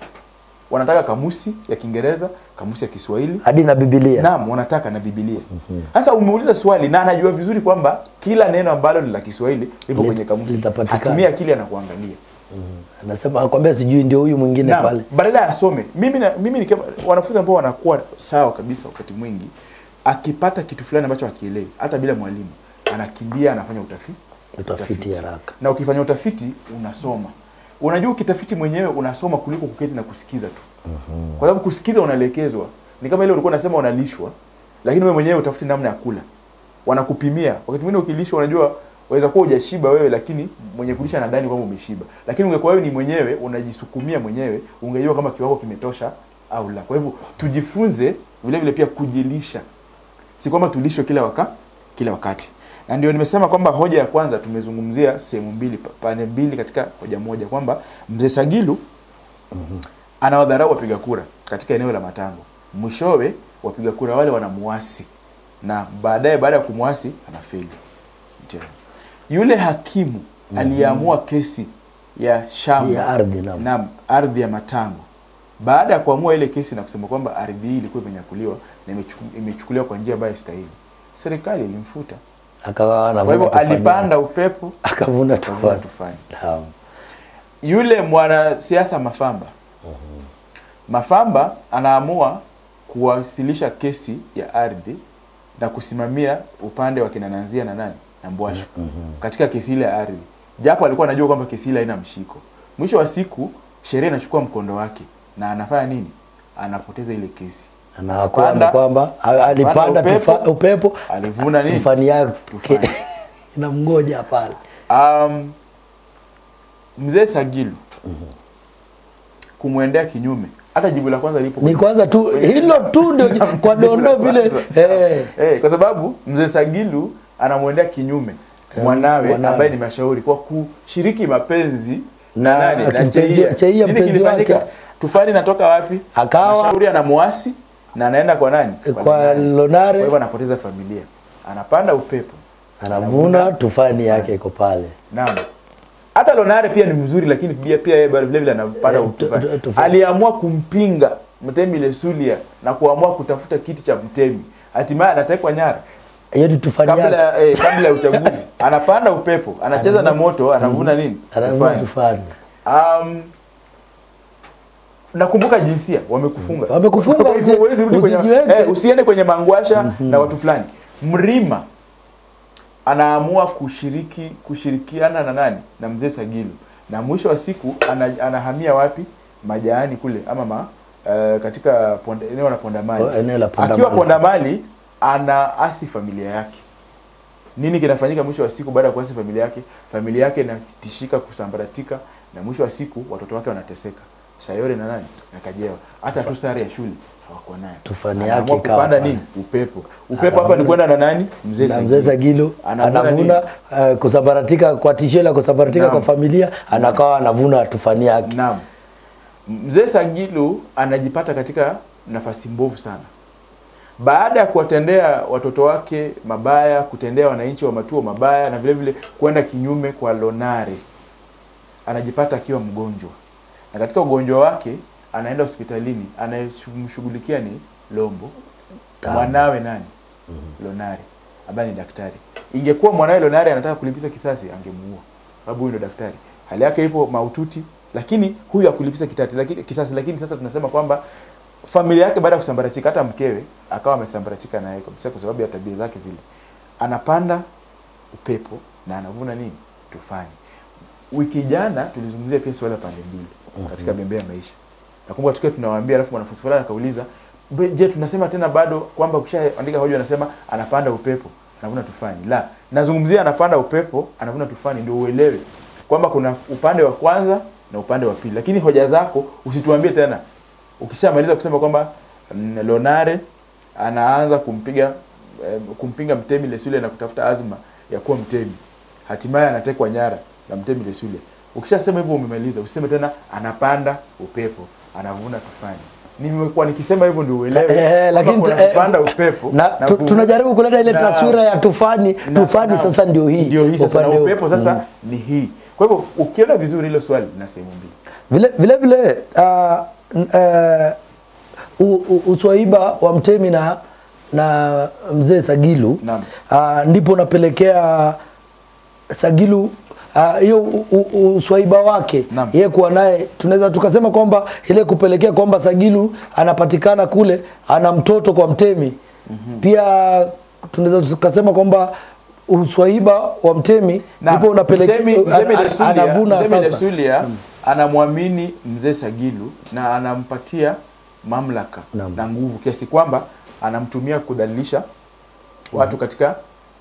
Wanataka kamusi ya Kiingereza, kamusi ya Kiswahili hadi na Biblia. Naam, wanataka na Biblia. Sasa umeuliza swali na anajua vizuri kwamba kila neno ambalo ni la Kiswahili lipo kwenye kamusi. Hatumia akili anakuangalia. Anasema akwambia sijui ndio huyu mwingine pale. Badala ya asome. Mimi ni kama wanafunzi ambao wanakuwa sawa kabisa wakati mwingi akipata kitu fulani ambacho hakielewi hata bila mwalimu anakimbia anafanya utafiti haraka. Na ukifanya utafiti unasoma. Unajua ukitafiti mwenyewe unasoma kuliko kuketi na kusikiza tu. Kwa sababu kusikiza unaelekezwa. Ni kama ile ulikuwa unasema unalishwa, lakini wewe mwenyewe utafuti namna ya kula. Wanakupimia. Wakati mwingine ukilishwa unajua waweza kuwa hujashiba wewe lakini mwenye kulisha anadhani kwamba umeshiba. Lakini ungekuwa wewe ni mwenyewe unajisukumia mwenyewe, ungejua kama kiwango kimetosha au la. Kwa hivyo tujifunze vile vile pia kujilisha. Si kwamba tulishwe kila wakati. Na ndio nimesema kwamba hoja ya kwanza tumezungumzia sehemu mbili, pande mbili katika hoja moja kwamba Mzee Sagilu anawadharau wapiga kura katika eneo la Matango. Mwishowe wapiga kura wale wanamuasi na baada ya kumuasi anafeli. Yule hakimu aliamua kesi ya shamba ya ardhi na ardhi ya Matango. Baada ya kuamua ile kesi na kusema kwamba ardhi hii ilikuwa imenyakuliwa na imechukuliwa kwa njia ambayo stahili, serikali ilimfuta. Akawa anavuna. Kwa hivyo alipanda upepo akavuna tufani. Yule mwanasiasa Mafamba. Mafamba anaamua kuwasilisha kesi ya ardhi na kusimamia upande wa kina Nanzia na nani? Na Mbwashu. Katika kesi ile ya ardhi. Japo alikuwa anajua kwamba kesi ile haina mshiko. Mwisho wa siku sheria inachukua mkondo wake na anafanya nini? Anapoteza ile kesi. Anakwenda kwamba alipanda upepo, alivuna nini? Tufani yake inamngoja pale. Mzee Sagilu kumwendea kinyume. Hata jibu la kwanza lipo. Ni kwanza tu hilo tu ndio kwa dondo vile. Kwa sababu Mzee Sagilu anamwendea kinyume mwanawe ambaye ni mashauri kwa kushiriki mapenzi na nani? Na Cheia mpenzi wake. Tufani natoka wapi? Mashauri anamuasi na anaenda kwa nani? Kwa Lonare. Kwa hivyo anapoteza familia. Anapanda upepo. Anavuna tufani yake iko pale. Naam. Hata Lonare pia ni mzuri lakini pia yeye vile vile anapanda tufani. Aliamua kumpinga Mtemi Lesulia na kuamua kutafuta kiti cha Mtemi. Hatimaye anatekwa nyara. Yeye tufani kabla ya uchaguzi. Anapanda upepo, anacheza na moto, anavuna nini? Anavuna tufani. Nakumbuka jinsia wamekufunga. Usiende kwenye mangwasha na watu fulani. Mrima anaamua kushirikiana na nani? Na Mzee Sagilu. Na mwisho wa siku anahamia wapi? Majaani kule ama katika eneo la Pondamali. Akiwa Pondamali anaasi familia yake. Nini kinafanyika mwisho wa siku baada ya kuasi familia yake? Familia yake inatishika kusambaratika na mwisho wa siku watoto wake wanateseka. Sayore na nani? Na Kajewa. Hata tu sare ya shule hawakuwa nayo. Tufani yake kupanda nini? Upepo. Upepo hapa ni kwenda na nani? Mzee Sagilu. Anavuna kusambaratika kwa tishio la kusambaratika kwa familia, anakawa anavuna tufani yake. Naam. Mzee Sagilu anajipata katika nafasi mbovu sana. Baada ya kuwatendea watoto wake mabaya, kutendea wananchi wa Matuo mabaya na vile vile kwenda kinyume kwa Lonare, anajipata akiwa mgonjwa. Na katika ugonjwa wake anaenda hospitalini, anayemshughulikia ni Lombo. Mwanawe nani? Lonare, ambaye ni daktari. Ingekuwa mwanawe Lonare anataka kulipiza kisasi, angemuua. Sababu huyu ndio daktari. Hali yake ipo mahututi, lakini huyu hakulipiza kisasi. Lakini sasa tunasema kwamba familia yake baada ya kusambaratika, hata mkewe akawa amesambaratika naye kabisa kwa sababu ya tabia zake zile. Anapanda upepo na anavuna nini? Tufani. Wiki jana tulizungumzia pia swala pande mbili katika Bembea ya Maisha. Nakumbuka tukiwa tunawaambia alafu mwanafunzi fulani akauliza, "Je, tunasema tena bado kwamba ukishaandika hoja unasema anapanda upepo, anavuna tufani?" La, nazungumzia anapanda upepo, anavuna tufani ndio uelewe kwamba kuna upande wa kwanza na upande wa pili. Lakini hoja zako usituambie tena. Ukishamaliza kusema kwamba Lonare anaanza kumpinga Mtemi Lesulia na kutafuta azma ya kuwa Mtemi. Hatimaye anatekwa nyara na Mtemi Lesulia. Ukishasema hivyo umemaliza, usiseme tena anapanda upepo, anavuna tufani. Nimekuwa nikisema hivyo ndio uelewe. Lakini anapanda upepo na tunajaribu kuleta ile taswira ya tufani, sasa ndio hii. Ndio hii sasa na upepo sasa ni hii. Kwa hivyo ukiona vizuri hilo swali na sehemu mbili. Vile uswaiba wa Mtemi na mzee Sagilu, ndipo napelekea Sagilu hiyo uswaiba wake yeye kuwa naye, tunaweza tukasema kwamba ile kupelekea kwamba Sagilu anapatikana kule ana mtoto kwa Mtemi. Pia tunaweza tukasema kwamba uswaiba wa Mtemi ndipo unapelekea anavuna sasa. Anamwamini mzee Sagilu na anampatia mamlaka na nguvu kiasi kwamba anamtumia kudhalilisha watu katika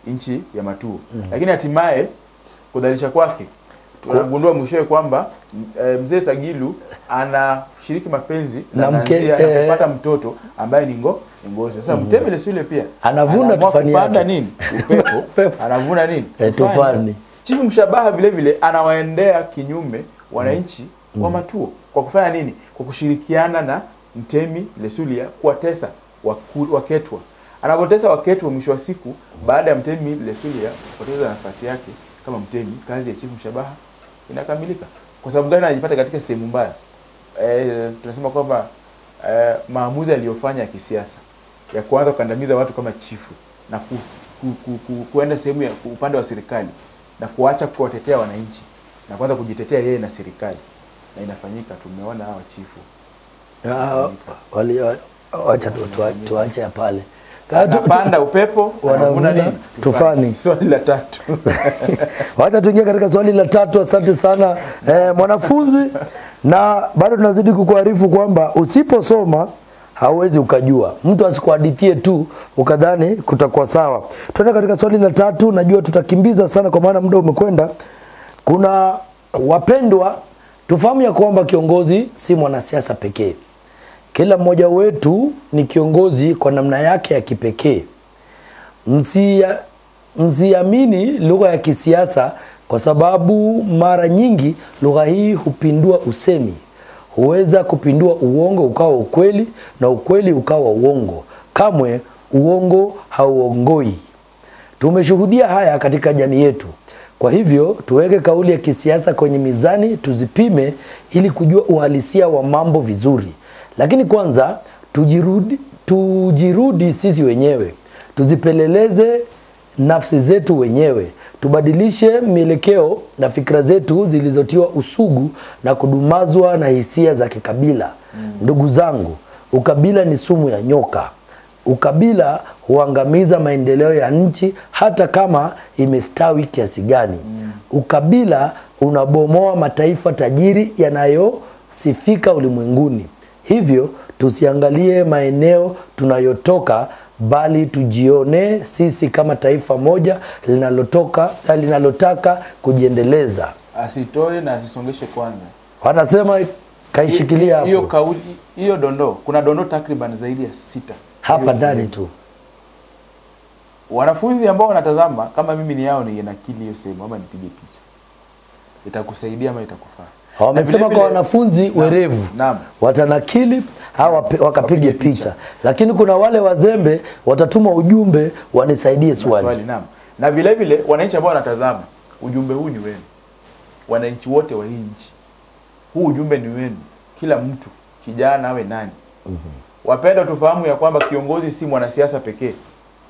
nchi ya Matuo. Lakini hatimaye kudhalilisha kwake tunagundua mwishowe kwamba mzee Sagilu anashiriki mapenzi na anapata mtoto ambaye ni ngozi. Sasa Mtemi Lesule pia anavuna tufani yake. Nini? Upepo. Anavuna nini? Tufani. Chifu Mshabaha vile vile anawaendea kinyume wananchi wa Matuo kwa kufanya nini? Kwa kushirikiana na Mtemi Lesulia kuwatesa Waketwa. Anapotesa Waketwa, mwisho wa siku baada ya Mtemi Lesulia kupoteza nafasi yake kama Mtemi, kazi ya Chifu Mshabaha inakamilika. Kwa sababu gani? Anajipata katika sehemu mbaya. Tunasema kwamba maamuzi aliyofanya ya kisiasa ya kuanza kukandamiza watu kama chifu na kuenda sehemu ya upande wa serikali na kuacha kuwatetea wananchi na kwanza kujitetea yeye na serikali, na inafanyika. Tumeona hawa chifu wacha tuache pale. Anapanda upepo, wanavuna nini? Tufani. Swali la 3. Wacha tuingie katika swali la 3. Asante sana mwanafunzi, na bado tunazidi kukuarifu kwamba usiposoma hauwezi ukajua. Mtu asikuhadithie tu ukadhani kutakuwa sawa. Tuende katika swali la 3. Najua tutakimbiza sana kwa maana muda umekwenda. Kuna wapendwa, tufahamu ya kwamba kiongozi si mwanasiasa pekee. Kila mmoja wetu ni kiongozi kwa namna yake ya kipekee. Msiamini lugha ya kisiasa, kwa sababu mara nyingi lugha hii hupindua usemi. Huweza kupindua uongo ukawa ukweli na ukweli ukawa uongo. Kamwe uongo hauongoi. Tumeshuhudia haya katika jamii yetu. Kwa hivyo tuweke kauli ya kisiasa kwenye mizani, tuzipime ili kujua uhalisia wa mambo vizuri. Lakini kwanza tujirudi sisi wenyewe. Tuzipeleleze nafsi zetu wenyewe. Tubadilishe mielekeo na fikra zetu zilizotiwa usugu na kudumazwa na hisia za kikabila. Ndugu zangu, ukabila ni sumu ya nyoka. Ukabila huangamiza maendeleo ya nchi hata kama imestawi kiasi gani. Ukabila unabomoa mataifa tajiri yanayosifika ulimwenguni. Hivyo tusiangalie maeneo tunayotoka, bali tujione sisi kama taifa moja linalotaka kujiendeleza. Asitoe na asisongeshe kwanza. Wanasema kaishikilia hapo. Hiyo kauli, hiyo dondoo, kuna dondoo takriban zaidi ya 6 hapa ndani tu. Wanafunzi ambao wanatazama, kama mimi ni yao, ni nakili hiyo sehemu ama nipige picha, itakusaidia ama itakufaa. Wamesema kwa wanafunzi werevu watanakili hawa wakapige picha. Lakini kuna wale wazembe watatuma ujumbe wanisaidie swali. Na vile vile wananchi ambao wanatazama, ujumbe huu ni wenu. Wananchi wote wa hii nchi, huu ujumbe ni wenu. Kila mtu, kijana awe nani. Wapenda tufahamu ya kwamba kiongozi si mwanasiasa pekee.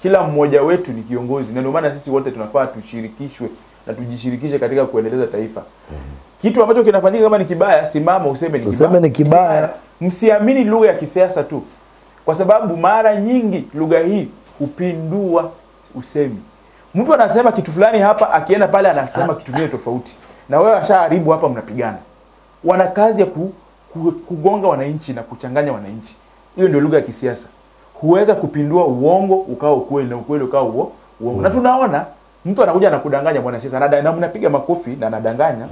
Kila mmoja wetu ni kiongozi. Na ndio maana sisi wote tunafaa tushirikishwe na tujishirikishe katika kuendeleza taifa. Kitu ambacho kinafanyika kama ni kibaya, simama useme ni kibaya. Useme ni kibaya. Msiamini lugha ya kisiasa tu. Kwa sababu mara nyingi lugha hii hupindua usemi. Mtu anasema kitu fulani hapa, akienda pale anasema kitu kingine tofauti. Na wewe ashaharibu hapa, mnapigana. Wana kazi ya kugonga wananchi na kuchanganya wananchi. Hiyo ndio lugha ya kisiasa. Huweza kupindua uongo ukawa ukweli na ukweli ukawa uongo. Na tunaona mtu anakuja anakudanganya mwanasiasa, na mnapiga makofi na anadanganya.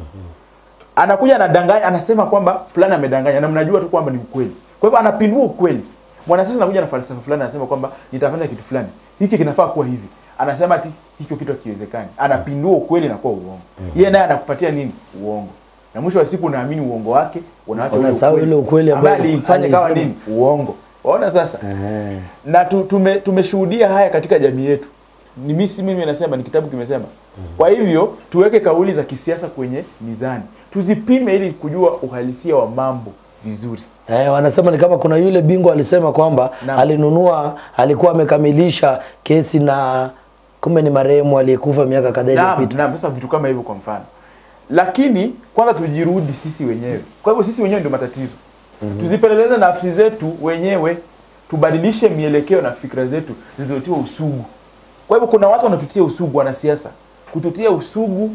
Anakuja anadanganya, anasema kwamba fulani amedanganya na mnajua tu kwamba ni ukweli. Kwa hivyo anapindua ukweli. Mwanasiasa anakuja na falsafa fulani, anasema kwamba nitafanya kitu fulani, hiki kinafaa kuwa hivi. Anasema ati hicho kitu hakiwezekani. Anapindua ukweli na kuwa uongo. Yeye naye anakupatia nini? Uongo. Na mwisho wa siku unaamini uongo wake, unaacha ule ukweli ambao alifanya kama nini? Uongo. Waona sasa? Na tumeshuhudia haya katika jamii yetu. Ni mimi nasema, ni kitabu kimesema. Kwa hivyo tuweke kauli za kisiasa kwenye mizani. Tuzipime ili kujua uhalisia wa mambo vizuri. Wanasema ni kama kuna yule bingwa alisema kwamba alikuwa amekamilisha kesi na kumbe ni marehemu aliyekufa miaka kadhaa iliyopita. Naam, sasa vitu kama hivyo kwa mfano. Lakini kwanza tujirudi sisi wenyewe. Kwa hivyo sisi wenyewe ndio matatizo. Tuzipeleleze nafsi zetu wenyewe, tubadilishe mielekeo na fikra zetu zilizotiwa usugu. Kwa hivyo kuna watu wanatutia usugu, wanasiasa kututia usugu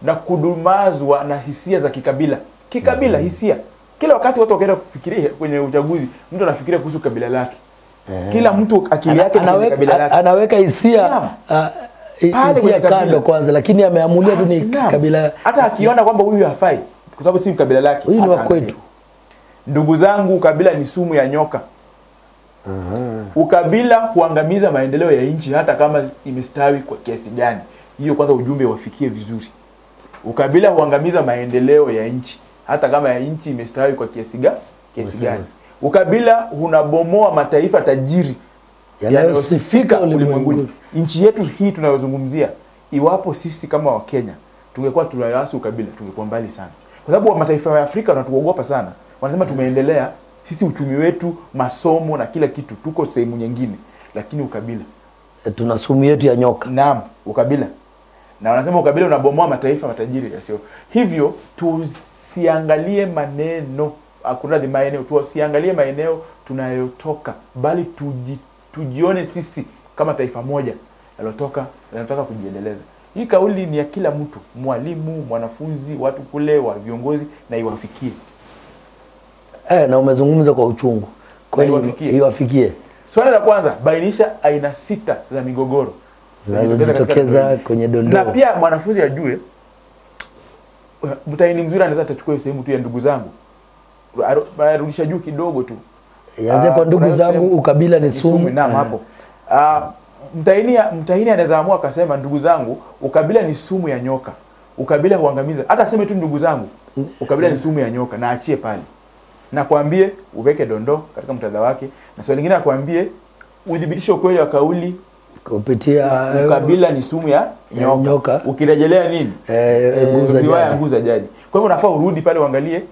na kudumazwa na hisia za kikabila. Kikabila, hisia. Kila wakati watu wakaenda kufikiria kwenye uchaguzi, mtu anafikiria kuhusu kabila lake. Kila mtu akili yake ni kabila lake. Anaweka hisia kando kwanza, lakini ameamulia tu ni kabila. Hata akiona kwamba huyu hafai kwa sababu si kabila lake. Huyu ni wa kwetu. Ndugu zangu, ukabila ni sumu ya nyoka. Ukabila huangamiza maendeleo ya nchi hata kama imestawi kwa kiasi gani. Hiyo kwanza ujumbe wafikie vizuri. Ukabila huangamiza maendeleo ya nchi hata kama ya nchi imestawi kwa kiasi gani. Ukabila unabomoa mataifa tajiri yanayosifika ulimwenguni. Nchi yetu hii tunayozungumzia, iwapo sisi kama Wakenya tungekuwa tunayaasi ukabila, tungekuwa mbali sana. Kwa sababu mataifa ya Afrika wanatuogopa sana. Wanasema tumeendelea, sisi uchumi wetu, masomo na kila kitu tuko sehemu nyingine, lakini ukabila tuna sumu yetu ya nyoka. Naam, ukabila. Na wanasema ukabila unabomoa mataifa matajiri yasio. Hivyo tusiangalie maneno, tusiangalie maeneo tunayotoka, bali tujione sisi kama taifa moja linataka kujiendeleza. Hii kauli ni ya kila mtu, mwalimu, mwanafunzi, watu kule, wa viongozi, na iwafikie. Na umezungumza kwa uchungu. Kweli iwafikie. Swali la kwanza, bainisha aina 6 za migogoro zinazojitokeza kwenye dondoo. Na pia mwanafunzi ajue mtaini mzuri anaweza atachukua sehemu tu ya ndugu zangu. Arudisha juu kidogo tu. Yaanze kwa ndugu zangu, ukabila ni sumu. Naam, hapo. Mtaini anaweza amua akasema ndugu zangu, ukabila ni sumu ya nyoka. Ukabila huangamiza. Hata aseme tu ndugu zangu, ukabila ni sumu ya nyoka, na achie pale. Na kuambie uweke dondoo katika mtandao wake, na swali lingine akwambie udhibitishe ukweli wa kauli kupitia ukabila ni sumu ya nyoka. Ukirejelea nini? Nguza jadi. Kwa hivyo unafaa urudi pale uangalie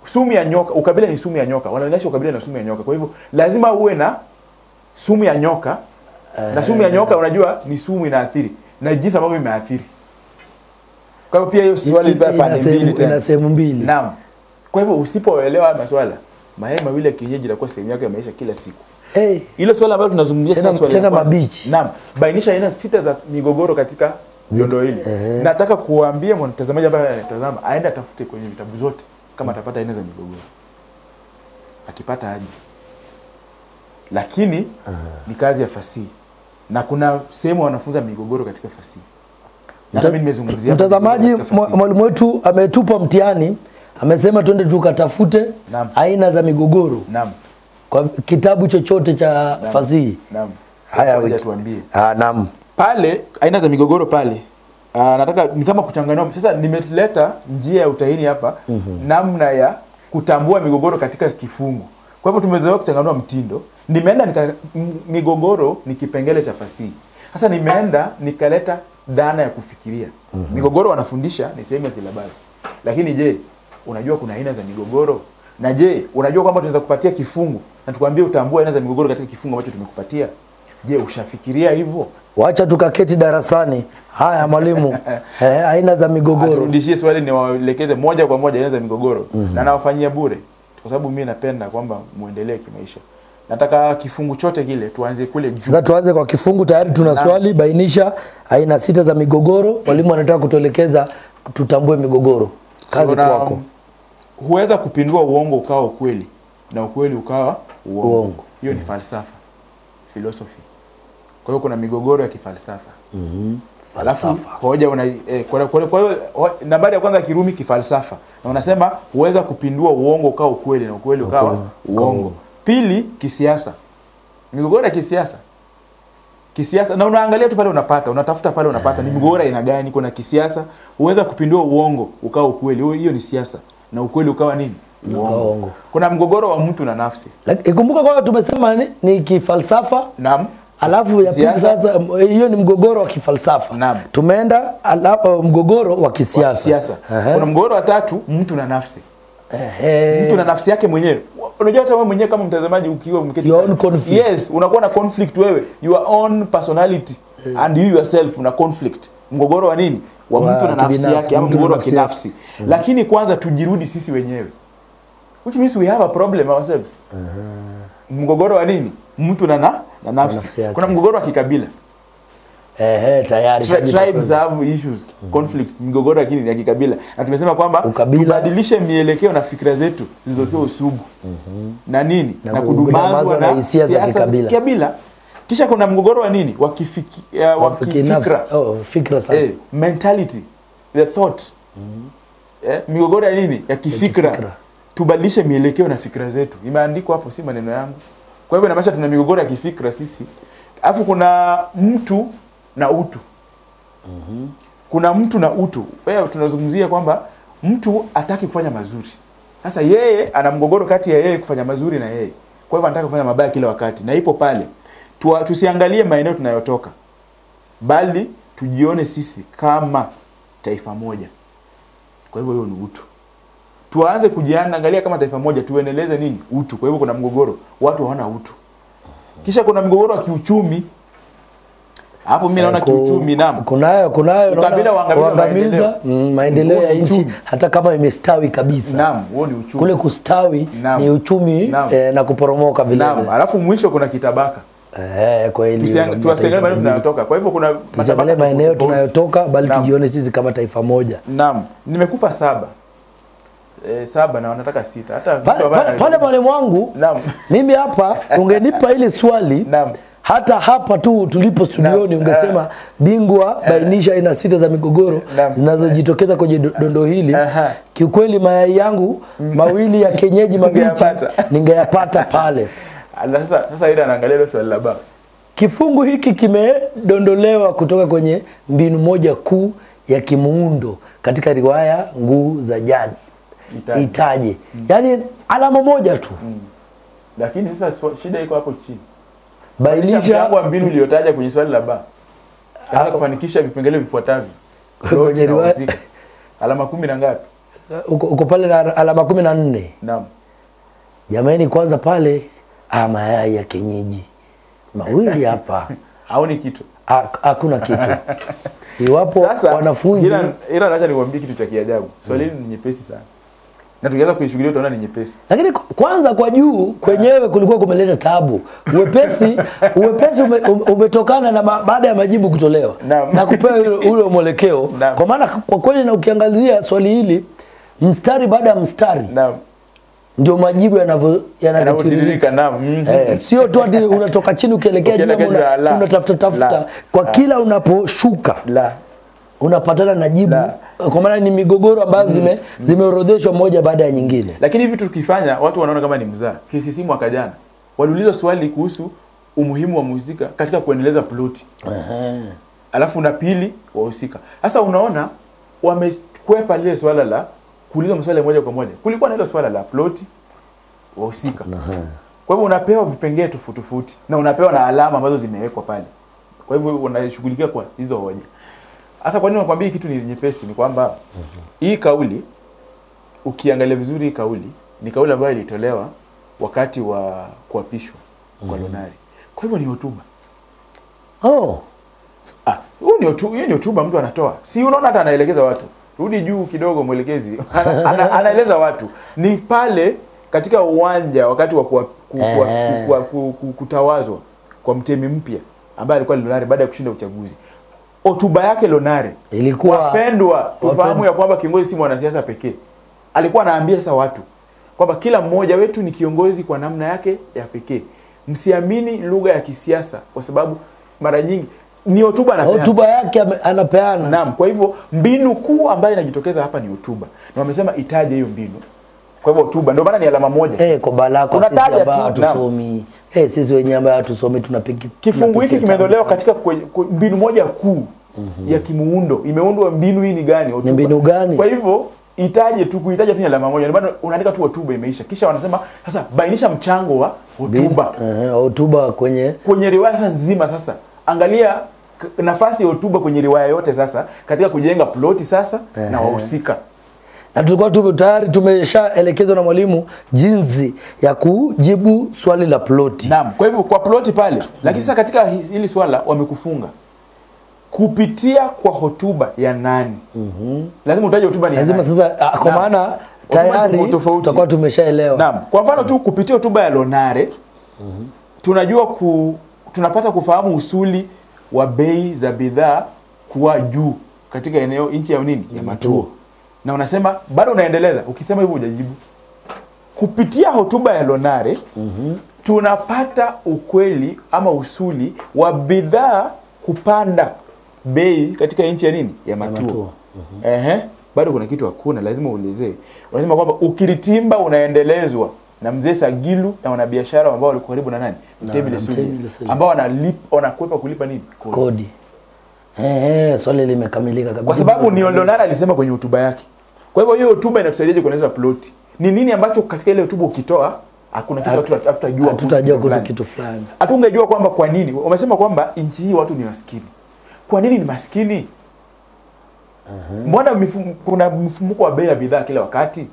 sumu ya nyoka, ukabila ni sumu ya nyoka. Wanaonyesha ukabila na sumu ya nyoka. Kwa hivyo lazima uwe na sumu ya nyoka. Na sumu ya nyoka unajua ni sumu inaathiri na jinsi ambavyo imeathiri. Kwa hivyo pia hiyo swali pande mbili tena. Ina sehemu mbili. Naam. Kwa hivyo usipoelewa maswala, mayai mawili ya kienyeji itakuwa sehemu yake ya maisha kila siku. Ile swala ambalo tunazungumzia sasa swali tena mabichi. Naam, bainisha aina 6 za migogoro katika dondoo hili. Nataka kuambia mtazamaji ambaye anatazama aende atafute kwenye vitabu zote kama atapata aina za migogoro. Akipata aje. Lakini ni kazi ya fasihi. Na kuna sehemu wanafunza migogoro katika fasihi. Na mimi nimezungumzia. Mtazamaji, mwalimu wetu ametupa mtihani, amesema twende tukatafute aina za migogoro. Naam. Kwa kitabu chochote cha fasihi. Naam. Haya tuambie. Naam. Pale aina za migogoro pale. Nataka ni kama kuchanganua. Sasa nimeleta njia ya utahini hapa, namna ya kutambua migogoro katika kifungu. Kwa hivyo tumezoea kuchanganua mtindo. Nimeenda migogoro ni kipengele cha fasihi. Sasa nimeenda nikaleta dhana ya kufikiria. Migogoro wanafundisha ni sehemu ya silabasi. Lakini je, unajua kuna aina za migogoro? Na je, unajua kwamba tunaweza kupatia kifungu na tukwambie utambue aina za migogoro katika kifungu ambacho tumekupatia? Je, ushafikiria hivyo? Wacha tukaketi darasani. Haya mwalimu. Aina za migogoro. Turudishie swali niwaelekeze moja kwa moja aina za migogoro. Na nawafanyia bure. Kwa sababu mimi napenda kwamba muendelee kimaisha. Nataka kifungu chote kile tuanze kule juu. Sasa tuanze kwa kifungu, tayari tuna swali, bainisha aina 6 za migogoro. Mwalimu anataka kutuelekeza tutambue migogoro. Kazi kwako. Huweza kupindua uongo ukawa ukweli na ukweli ukawa uongo. Hiyo ni falsafa, philosophy. Kwa hiyo kuna migogoro ya kifalsafa. Falsafa. Hoja kwa hiyo nambari ya kwanza Kirumi kifalsafa. Na unasema huweza kupindua uongo ukawa ukweli na ukweli ukawa uongo. Pili, kisiasa. Migogoro ya kisiasa. Kisiasa, na unaangalia tu pale unapata, unatafuta pale unapata ni migogoro ina gani. Kuna kisiasa, huweza kupindua uongo ukawa ukweli. Hiyo ni siasa. Na ukweli ukawa nini? Uongo. Kuna mgogoro wa mtu na nafsi. Ikumbuka kwamba tumesema ni kifalsafa. Naam. Alafu ya pili sasa hiyo ni mgogoro wa kifalsafa. Naam. Tumeenda mgogoro wa kisiasa. Kuna mgogoro wa tatu, mtu na nafsi. Mtu na nafsi yake mwenyewe. Unajua hata wewe mwenyewe kama mtazamaji ukiwa umeketi, your own conflict. Yes, unakuwa na conflict wewe, your own personality and you yourself una conflict. Mgogoro wa nini? Wa mtu na nafsi yake, ama mgogoro wa kinafsi. Lakini kwanza tujirudi sisi wenyewe. Which means we have a problem ourselves. Mgogoro wa nini? Mtu na nafsi. Kuna mgogoro wa kikabila. Tayari tribes have issues, conflicts, migogoro ya kikabila. Na tumesema kwamba tubadilishe mielekeo na fikra zetu zilizokuwa usugu. Na nini? Na kudumazwa na hisia za kikabila. Kisha kuna mgogoro wa nini? Wa kifikra. Fikra sasa. Mentality, the thought. Migogoro ya nini? Ya kifikra. Tubadilishe mielekeo na fikra zetu. Imeandikwa hapo, si maneno yangu. Kwa hivyo inamaanisha tuna migogoro ya kifikra sisi. Alafu kuna mtu na utu. Kuna mtu na utu. Wewe tunazungumzia kwamba mtu hataki kufanya mazuri. Sasa yeye ana mgogoro kati ya yeye kufanya mazuri na yeye. Kwa hivyo anataka kufanya mabaya kila wakati. Na ipo pale. Tusiangalie maeneo tunayotoka, bali tujione sisi kama taifa moja. Kwa hivyo hiyo ni utu. Tuanze kujiangalia kama taifa moja, tuendeleze nini? Utu. Kwa hivyo kuna mgogoro, watu hawana utu. Kisha kuna mgogoro wa kiuchumi. Hapo mimi naona kiuchumi kunayo ukabila waangamiza maendeleo ya nchi hata kama imestawi kabisa. Naam, huo ni uchumi. Kule kustawi ni uchumi na kuporomoka vile. Naam, alafu mwisho kuna kitabaka. Kweli. Tuangalie maeneo tunayotoka. Kwa hivyo kuna maeneo tunayotoka, bali tujione sisi kama taifa moja. Naam, nimekupa 7. 7 na wanataka 6. Hata pale mwalimu wangu, mimi hapa ungenipa ile swali. Naam. Hata hapa tu tulipo studioni ungesema bingwa bainisha aina 6 za migogoro zinazojitokeza kwenye dondo hili. Kiukweli mayai yangu mawili ya kienyeji mabichi ningeyapata pale. Sasa ila anaangalia ile swali la baba. Kifungu hiki kimedondolewa kutoka kwenye mbinu moja kuu ya kimuundo katika riwaya Nguu za Jadi. Itaje. Yaani alama moja tu. Lakini sasa shida iko hapo chini. Bainisha mpango wa mbinu iliyotaja kwenye swali la ba. Katika kufanikisha vipengele vifuatavyo. Kwenye riwaya alama 10 na ngapi? Uko pale na alama 14. Naam. Jamani, kwanza pale mayai ya kienyeji mawili hapa. Haoni kitu. Hakuna kitu. Iwapo wanafunzi ila acha niwaambie kitu cha kiajabu. Swali hili ni nyepesi sana. Na tukianza kuishughulikia utaona ni nyepesi. Lakini kwanza kwa juu kwenyewe kulikuwa kumeleta taabu. Uwepesi umetokana na baada ya majibu kutolewa. Na kupewa ule mwelekeo. Kwa maana kwa kweli na ukiangazia swali hili mstari baada ya mstari. Ndio majibu yanavyotiririka. Sio tu ati unatoka chini ukielekea juu unatafuta kwa kila unaposhuka. Unapatana na jibu. Kwa maana ni migogoro ambazo zimeorodheshwa moja baada ya nyingine. Lakini hivi tukifanya watu wanaona kama ni mzaa. KCC mwaka jana waliulizwa swali kuhusu umuhimu wa muzika katika kuendeleza ploti. Alafu na pili wahusika. Sasa unaona wamekwepa lile swala la kuuliza maswali moja kwa moja. Kulikuwa na ile swala la ploti wahusika. Kwa hivyo unapewa vipengele tofauti na unapewa na alama ambazo zimewekwa pale. Kwa hivyo unashughulikia kwa hizo hoja. Sasa kwa nini nakwambia kitu ni nyepesi ni kwamba hii kauli ukiangalia vizuri hii kauli ni kauli ambayo ilitolewa wakati wa kuapishwa kwa Lonare. Kwa hivyo ni hotuba. Hii ni hotuba mtu anatoa. Si unaona hata anaelekeza watu. Rudi juu kidogo mwelekezi. Anaeleza watu. Ni pale katika uwanja wakati wa kutawazwa kwa mtemi mpya ambaye alikuwa Lonare baada ya kushinda uchaguzi. Hotuba yake Lonare ilikuwa wapendwa, tufahamu ya kwamba kiongozi si mwanasiasa pekee. Alikuwa anaambia sasa watu kwamba kila mmoja wetu ni kiongozi kwa namna yake ya pekee. Msiamini lugha ya kisiasa kwa sababu mara nyingi ni hotuba anapeana. Hotuba yake anapeana. Naam, kwa hivyo mbinu kuu ambayo inajitokeza hapa ni hotuba. Na wamesema itaje hiyo mbinu. Kwa hivyo hotuba ndio maana ni alama moja. Kwa balako sisi ambao hatusomi. Sisi wenyewe ambao hatusomi tunapiga. Kifungu hiki kimeondolewa katika mbinu moja kuu ya kimuundo. Imeundwa mbinu hii ni gani? Hotuba. Ni mbinu gani? Kwa hivyo itaje tu kuitaja tu alama moja. Ndio unaandika tu hotuba imeisha. Kisha wanasema sasa bainisha mchango wa hotuba. Hotuba kwenye riwaya nzima sasa. Angalia nafasi ya hotuba kwenye riwaya yote sasa katika kujenga ploti sasa na wahusika. Na tulikuwa tayari tumeshaelekezwa na mwalimu jinsi ya kujibu swali la ploti. Naam, kwa hivyo kwa ploti pale, lakini sasa katika hili swala wamekufunga. Kupitia kwa hotuba ya nani? Lazima utaje hotuba ni ya nani. Lazima sasa kwa maana tayari tutakuwa tumeshaelewa. Naam. Kwa mfano tu kupitia hotuba ya Lonare, tunajua tunapata kufahamu usuli wa bei za bidhaa kuwa juu katika eneo nchi ya nini? Ya Matuo. Na unasema bado unaendeleza, ukisema hivyo hujajibu. Kupitia hotuba ya Lonare, tunapata ukweli ama usuli wa bidhaa kupanda bei katika nchi ya nini? Ya Matuo. Bado kuna kitu hakuna, lazima uelezee. Unasema kwamba ukiritimba unaendelezwa na mzee Sagilu na wanabiashara ambao walikuwa karibu na nani? Mtemi Sudi, ambao wanakwepa kulipa nini? Kodi. Swali limekamilika kabisa. Kwa sababu ni Lonare alisema kwenye hotuba yake. Kwa hivyo hiyo hotuba inatusaidia kueleza ploti. Ni nini ambacho katika ile hotuba ukitoa hakuna kitu tutajua kitu fulani. Hatungejua kwamba kwa nini. Umesema kwamba nchi hii watu ni maskini. Kwa nini ni maskini? Mbona kuna mfumuko wa bei ya bidhaa kila wakati?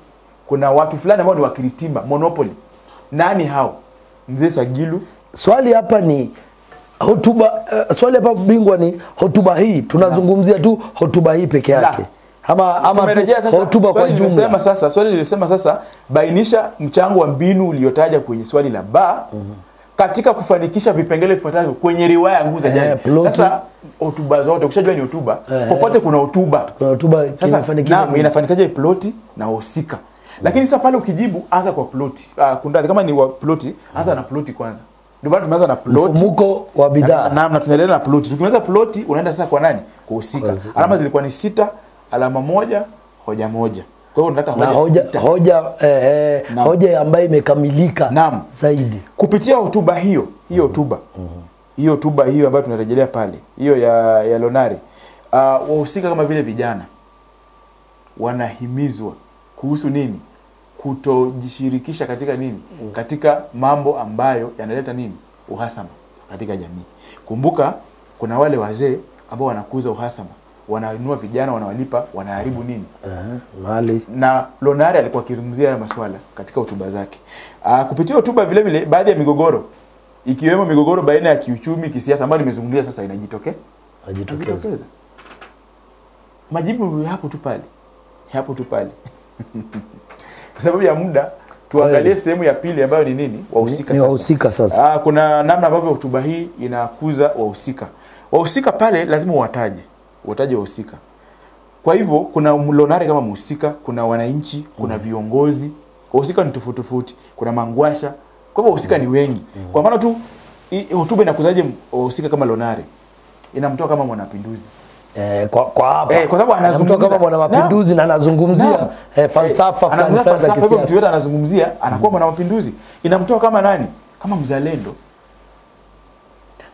Kuna watu fulani ambao ni wakiritimba, monopoly. Nani hao? Mzee Sagilu. Swali hapa ni hotuba, swali hapa bingwa ni hotuba hii. Tunazungumzia tu hotuba hii peke yake. Ama hotuba kwa jumla. Swali lilisema sasa bainisha mchango wa mbinu uliotaja kwenye swali la ba katika kufanikisha vipengele vifuatavyo kwenye riwaya Nguvu za Jadi. Sasa hotuba zote ukishajua ni hotuba, popote kuna hotuba. Kuna hotuba inafanikaje ploti na husika. Lakini sasa pale ukijibu anza kwa ploti. Kama ni wa ploti, anza na ploti kwanza. Ndio maana tumeanza na ploti. Mfumuko wa bidhaa. Na tunaendelea na ploti. Tukimaliza ploti unaenda sasa kwa nani? Kwa husika. Alama zilikuwa ni 6, alama 1, hoja 1. Kwa hivyo tunataka hoja ambayo imekamilika zaidi. Kupitia hotuba hiyo hotuba. Hiyo hotuba hiyo ambayo tunarejelea pale. Hiyo ya Lonare. Wahusika kama vile vijana wanahimizwa kuhusu nini? Kutojishirikisha katika nini? Katika mambo ambayo yanaleta nini? Uhasama katika jamii. Kumbuka kuna wale wazee ambao wanakuza uhasama. Wanainua vijana, wanawalipa, wanaharibu nini? Mali. Na Lonare alikuwa akizungumzia haya masuala katika hotuba zake. Kupitia hotuba vile vile baadhi ya migogoro ikiwemo migogoro baina ya kiuchumi, kisiasa ambayo nimezungumzia sasa inajitokeza. Majibu hapo tu pale. Kwa sababu ya muda tuangalie sehemu ya pili ambayo ni nini? Wahusika sasa. Wahusika sasa. Kuna namna ambavyo hotuba hii inakuza wahusika. Wahusika pale lazima wataje wahusika. Kwa hivyo kuna Lonare kama mhusika, kuna wananchi, kuna viongozi. Wahusika ni tofauti. Kuna mangwasha. Kwa hivyo wahusika ni wengi. Kwa maana tu hotuba inakuzaje wahusika kama Lonare? Inamtoa kama mwanapinduzi. Kwa hapa. Kwa sababu anazungumza kama mwanamapinduzi na anazungumzia falsafa fulani za kisiasa. Mtu yote anazungumzia anakuwa mwanamapinduzi. Inamtoa kama nani? Kama mzalendo.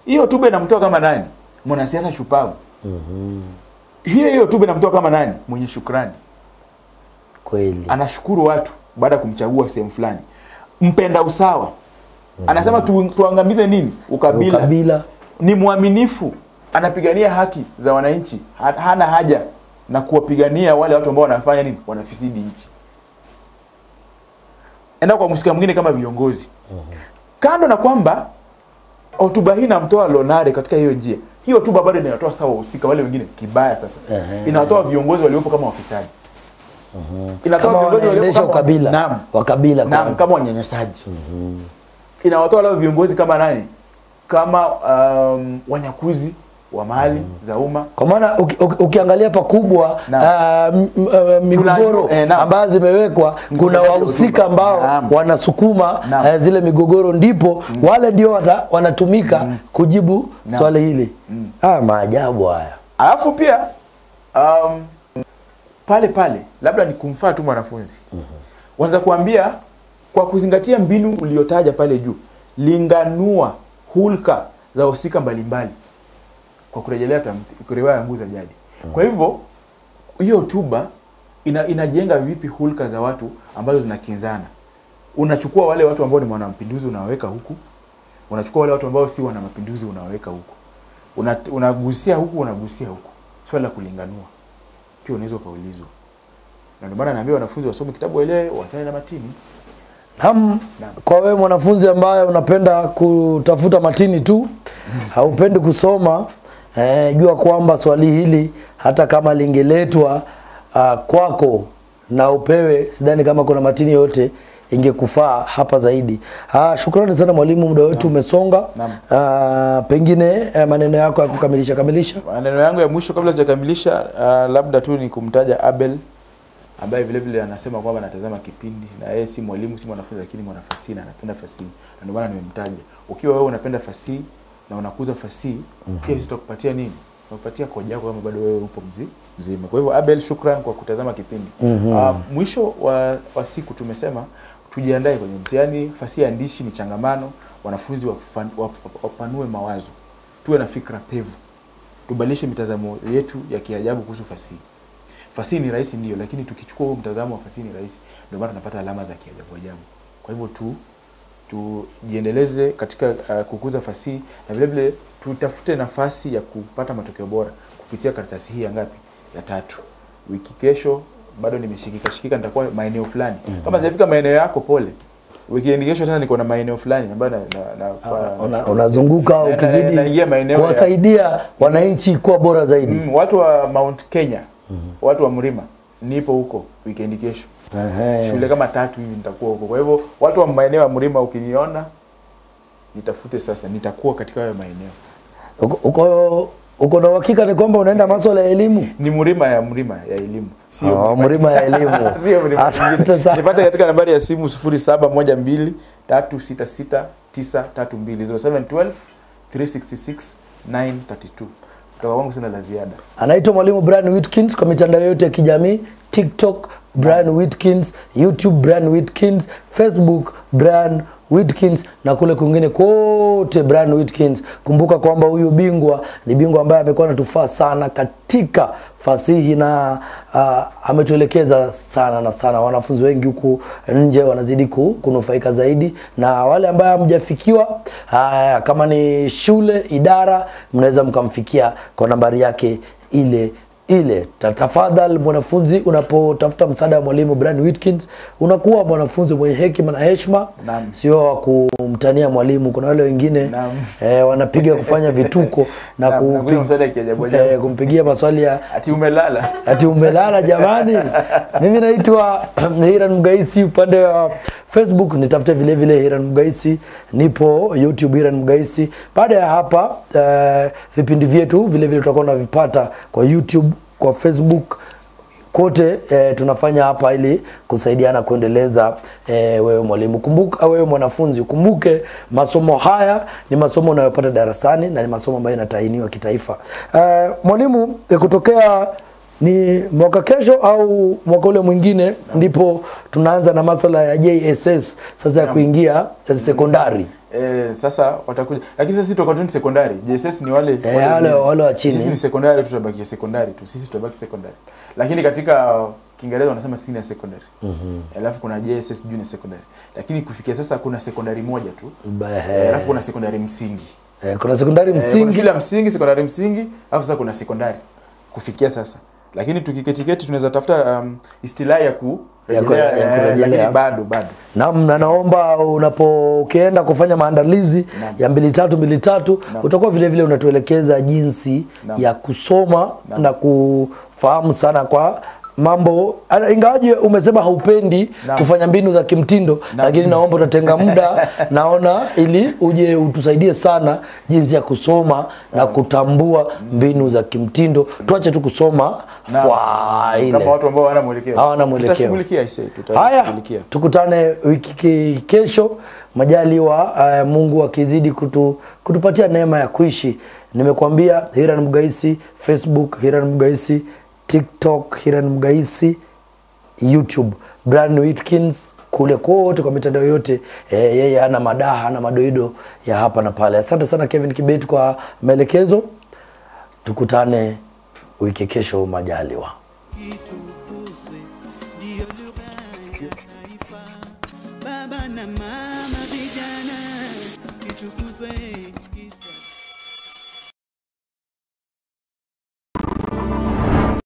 Hiyo hotuba inamtoa kama nani? Mwanasiasa shupavu. Hiyo hotuba inamtoa kama nani? Mwenye shukrani. Kweli. Anashukuru watu baada ya kumchagua sehemu fulani. Mpenda usawa. Anasema tuangamize nini? Ukabila. Ni mwaminifu. Anapigania haki za wananchi. Hana haja na kuwapigania wale watu ambao wanafanya nini? Wanafisidi nchi. Enda kwa mhusika mwingine kama viongozi. Kando na kwamba hotuba hii inamtoa Lonare katika hiyo njia. Hiyo hotuba bado inatoa sawa wahusika wale wengine kibaya sasa. Inatoa viongozi waliopo kama wafisadi. Inatoa viongozi waliopo kama ukabila. Wakabila kama wanyanyasaji. Inawatoa wale viongozi kama nani? Kama wanyakuzi wa mali za umma. Kwa maana ukiangalia pakubwa migogoro ambazo zimewekwa, kuna wahusika ambao wanasukuma zile migogoro, ndipo wale ndio wanatumika kujibu swali hili. Maajabu haya. Alafu pia pale labda ni kumfaa tu mwanafunzi. Wanza kuambia kwa kuzingatia mbinu uliotaja pale juu, linganua hulka za wahusika mbalimbali kwa kurejelea riwaya Nguvu za Jadi. Kwa hivyo hiyo hotuba inajenga vipi hulka za watu ambazo zinakinzana. Unachukua wale watu ambao ni wanamapinduzi unawaweka huku, unachukua wale watu ambao si wanamapinduzi unawaweka huku, unagusia huku, unagusia huku. Swala la kulinganua pia unaweza kaulizwa. Na ndio maana naambia wanafunzi wasome kitabu waelewe, waachane na matini. Naam. Kwa wewe mwanafunzi ambaye unapenda kutafuta matini tu, haupendi kusoma, jua kwamba swali hili hata kama lingeletwa kwako na upewe, sidhani kama kuna matini yote ingekufaa hapa zaidi. Shukrani sana mwalimu, muda wetu umesonga. Pengine maneno yako ya kukamilisha. Maneno yangu ya mwisho kabla sijakamilisha, labda tu ni kumtaja Abel ambaye vile vile anasema kwamba anatazama kipindi, na yeye si mwalimu, si mwanafunzi, lakini mwanafasihi na anapenda fasihi. Ndio maana nimemtaja. Ukiwa wewe unapenda fasihi na unakuza fasihi, pia sitakupatia nini? Nakupatia koja yako kama bado wewe upo mzima. Kwa hivyo Abel, shukran kwa kutazama kipindi. Mwisho wa siku tumesema tujiandae kwenye mtihani. Fasihi andishi ni changamano, wanafunzi wapanue mawazo. Tuwe na fikra pevu. Tubadilishe mitazamo yetu ya kiajabu kuhusu fasihi. Fasihi ni rahisi ndio, lakini tukichukua huo mtazamo wa fasihi ni rahisi, ndio maana tunapata alama za kiajabu. Kwa hivyo tujiendeleze katika kukuza fasihi, na vile vile tutafute nafasi ya kupata matokeo bora kupitia karatasi hii ya ngapi? Ya 3. Wiki kesho bado nimeshikika nitakuwa maeneo fulani. Kama sijafika maeneo yako, pole. Wiki kesho tena niko na maeneo fulani ambayo unazunguka ukizidi kuwasaidia wananchi kuwa bora zaidi. Watu wa Mount Kenya, watu wa Mlima, nipo huko weekend kesho. Shule kama 3 hivi nitakuwa huko. Kwa hivyo watu wa maeneo ya Mlima ukiniona, nitafute sasa, nitakuwa katika hayo maeneo. Uko na uhakika ni kwamba unaenda masuala ya elimu? Ni Mlima ya elimu. Sio Mlima ya elimu. Sio Mlima. Asante sana. Nipate katika nambari ya simu 0712 366 932 0712 366 932. Kwa wangu sina la ziada. Anaitwa Mwalimu Brian Whitkins kwa mitandao yote ya kijamii, TikTok Brian Whitkins, YouTube Brian Whitkins, Facebook Brian Whitkins, na kule kwingine kote Brian Whitkins. Kumbuka kwamba huyu bingwa ni bingwa ambaye amekuwa anatufaa sana katika fasihi, na ametuelekeza sana. Wanafunzi wengi huku nje wanazidi kunufaika zaidi, na wale ambao hamjafikiwa, kama ni shule, idara, mnaweza mkamfikia kwa nambari yake ile. Tafadhali mwanafunzi, unapotafuta msaada wa Mwalimu Brian Whitkins, unakuwa mwanafunzi mwenye hekima na heshima, sio kumtania mwalimu. Kuna wale wengine wanapiga kufanya vituko na kumpigia maswali ya ati umelala jamani. Mimi naitwa Hiran Mugaisi, upande wa Facebook nitafute vile vile Hiran Mugaisi, nipo YouTube Hiran Mugaisi. Baada ya hapa vipindi vyetu vile vile tutakuwa tunavipata kwa YouTube, kwa Facebook, kote tunafanya hapa ili kusaidiana kuendeleza wewe mwalimu. Kumbuka wewe mwanafunzi, kumbuke masomo haya ni masomo unayopata darasani na ni masomo ambayo yanatahiniwa kitaifa. Mwalimu, kutokea ni mwaka kesho au mwaka ule mwingine ndipo tunaanza na masuala ya JSS sasa ya kuingia sekondari. Sasa watakuja, lakini sisi tutakuwa tu sekondari. JSS ni wale wa chini. Sisi ni sekondari, tutabaki sekondari tu. Sisi tutabaki sekondari. Lakini katika Kiingereza wanasema senior secondary. Alafu kuna JSS junior secondary. Lakini kufikia sasa kuna sekondari moja tu. Alafu kuna sekondari msingi. Kuna sekondari msingi, kuna shule msingi, sekondari msingi, alafu sasa kuna sekondari kufikia sasa. Lakini tukiketiketi tunaweza tafuta istilahi ya kurejelea bado. Na naomba unapoenda kufanya maandalizi ya 2-3 utakuwa vile vile unatuelekeza jinsi ya kusoma na kufahamu sana kwa mambo, ingawaje umesema haupendi kufanya mbinu za kimtindo, lakini naomba utatenga muda naona ili uje utusaidie sana jinsi ya kusoma na kutambua mbinu za kimtindo. Tuache tu kusoma kama watu ambao hawana mwelekeo. Tutashughulikia haya. Tukutane wiki kesho majaliwa, Mungu akizidi kutupatia neema ya kuishi. Nimekuambia Hiran Mugaisi, Facebook Hiran Mugaisi, TikTok Hiran Mugaisi, YouTube Brian Whitkins, kule kote kwa mitandao yote. Yeye ana madaha, ana madoido ya hapa na pale. Asante sana Kevin Kibet kwa maelekezo. Tukutane wiki kesho majaliwa. Baba na mama vijana, kitukuzwe.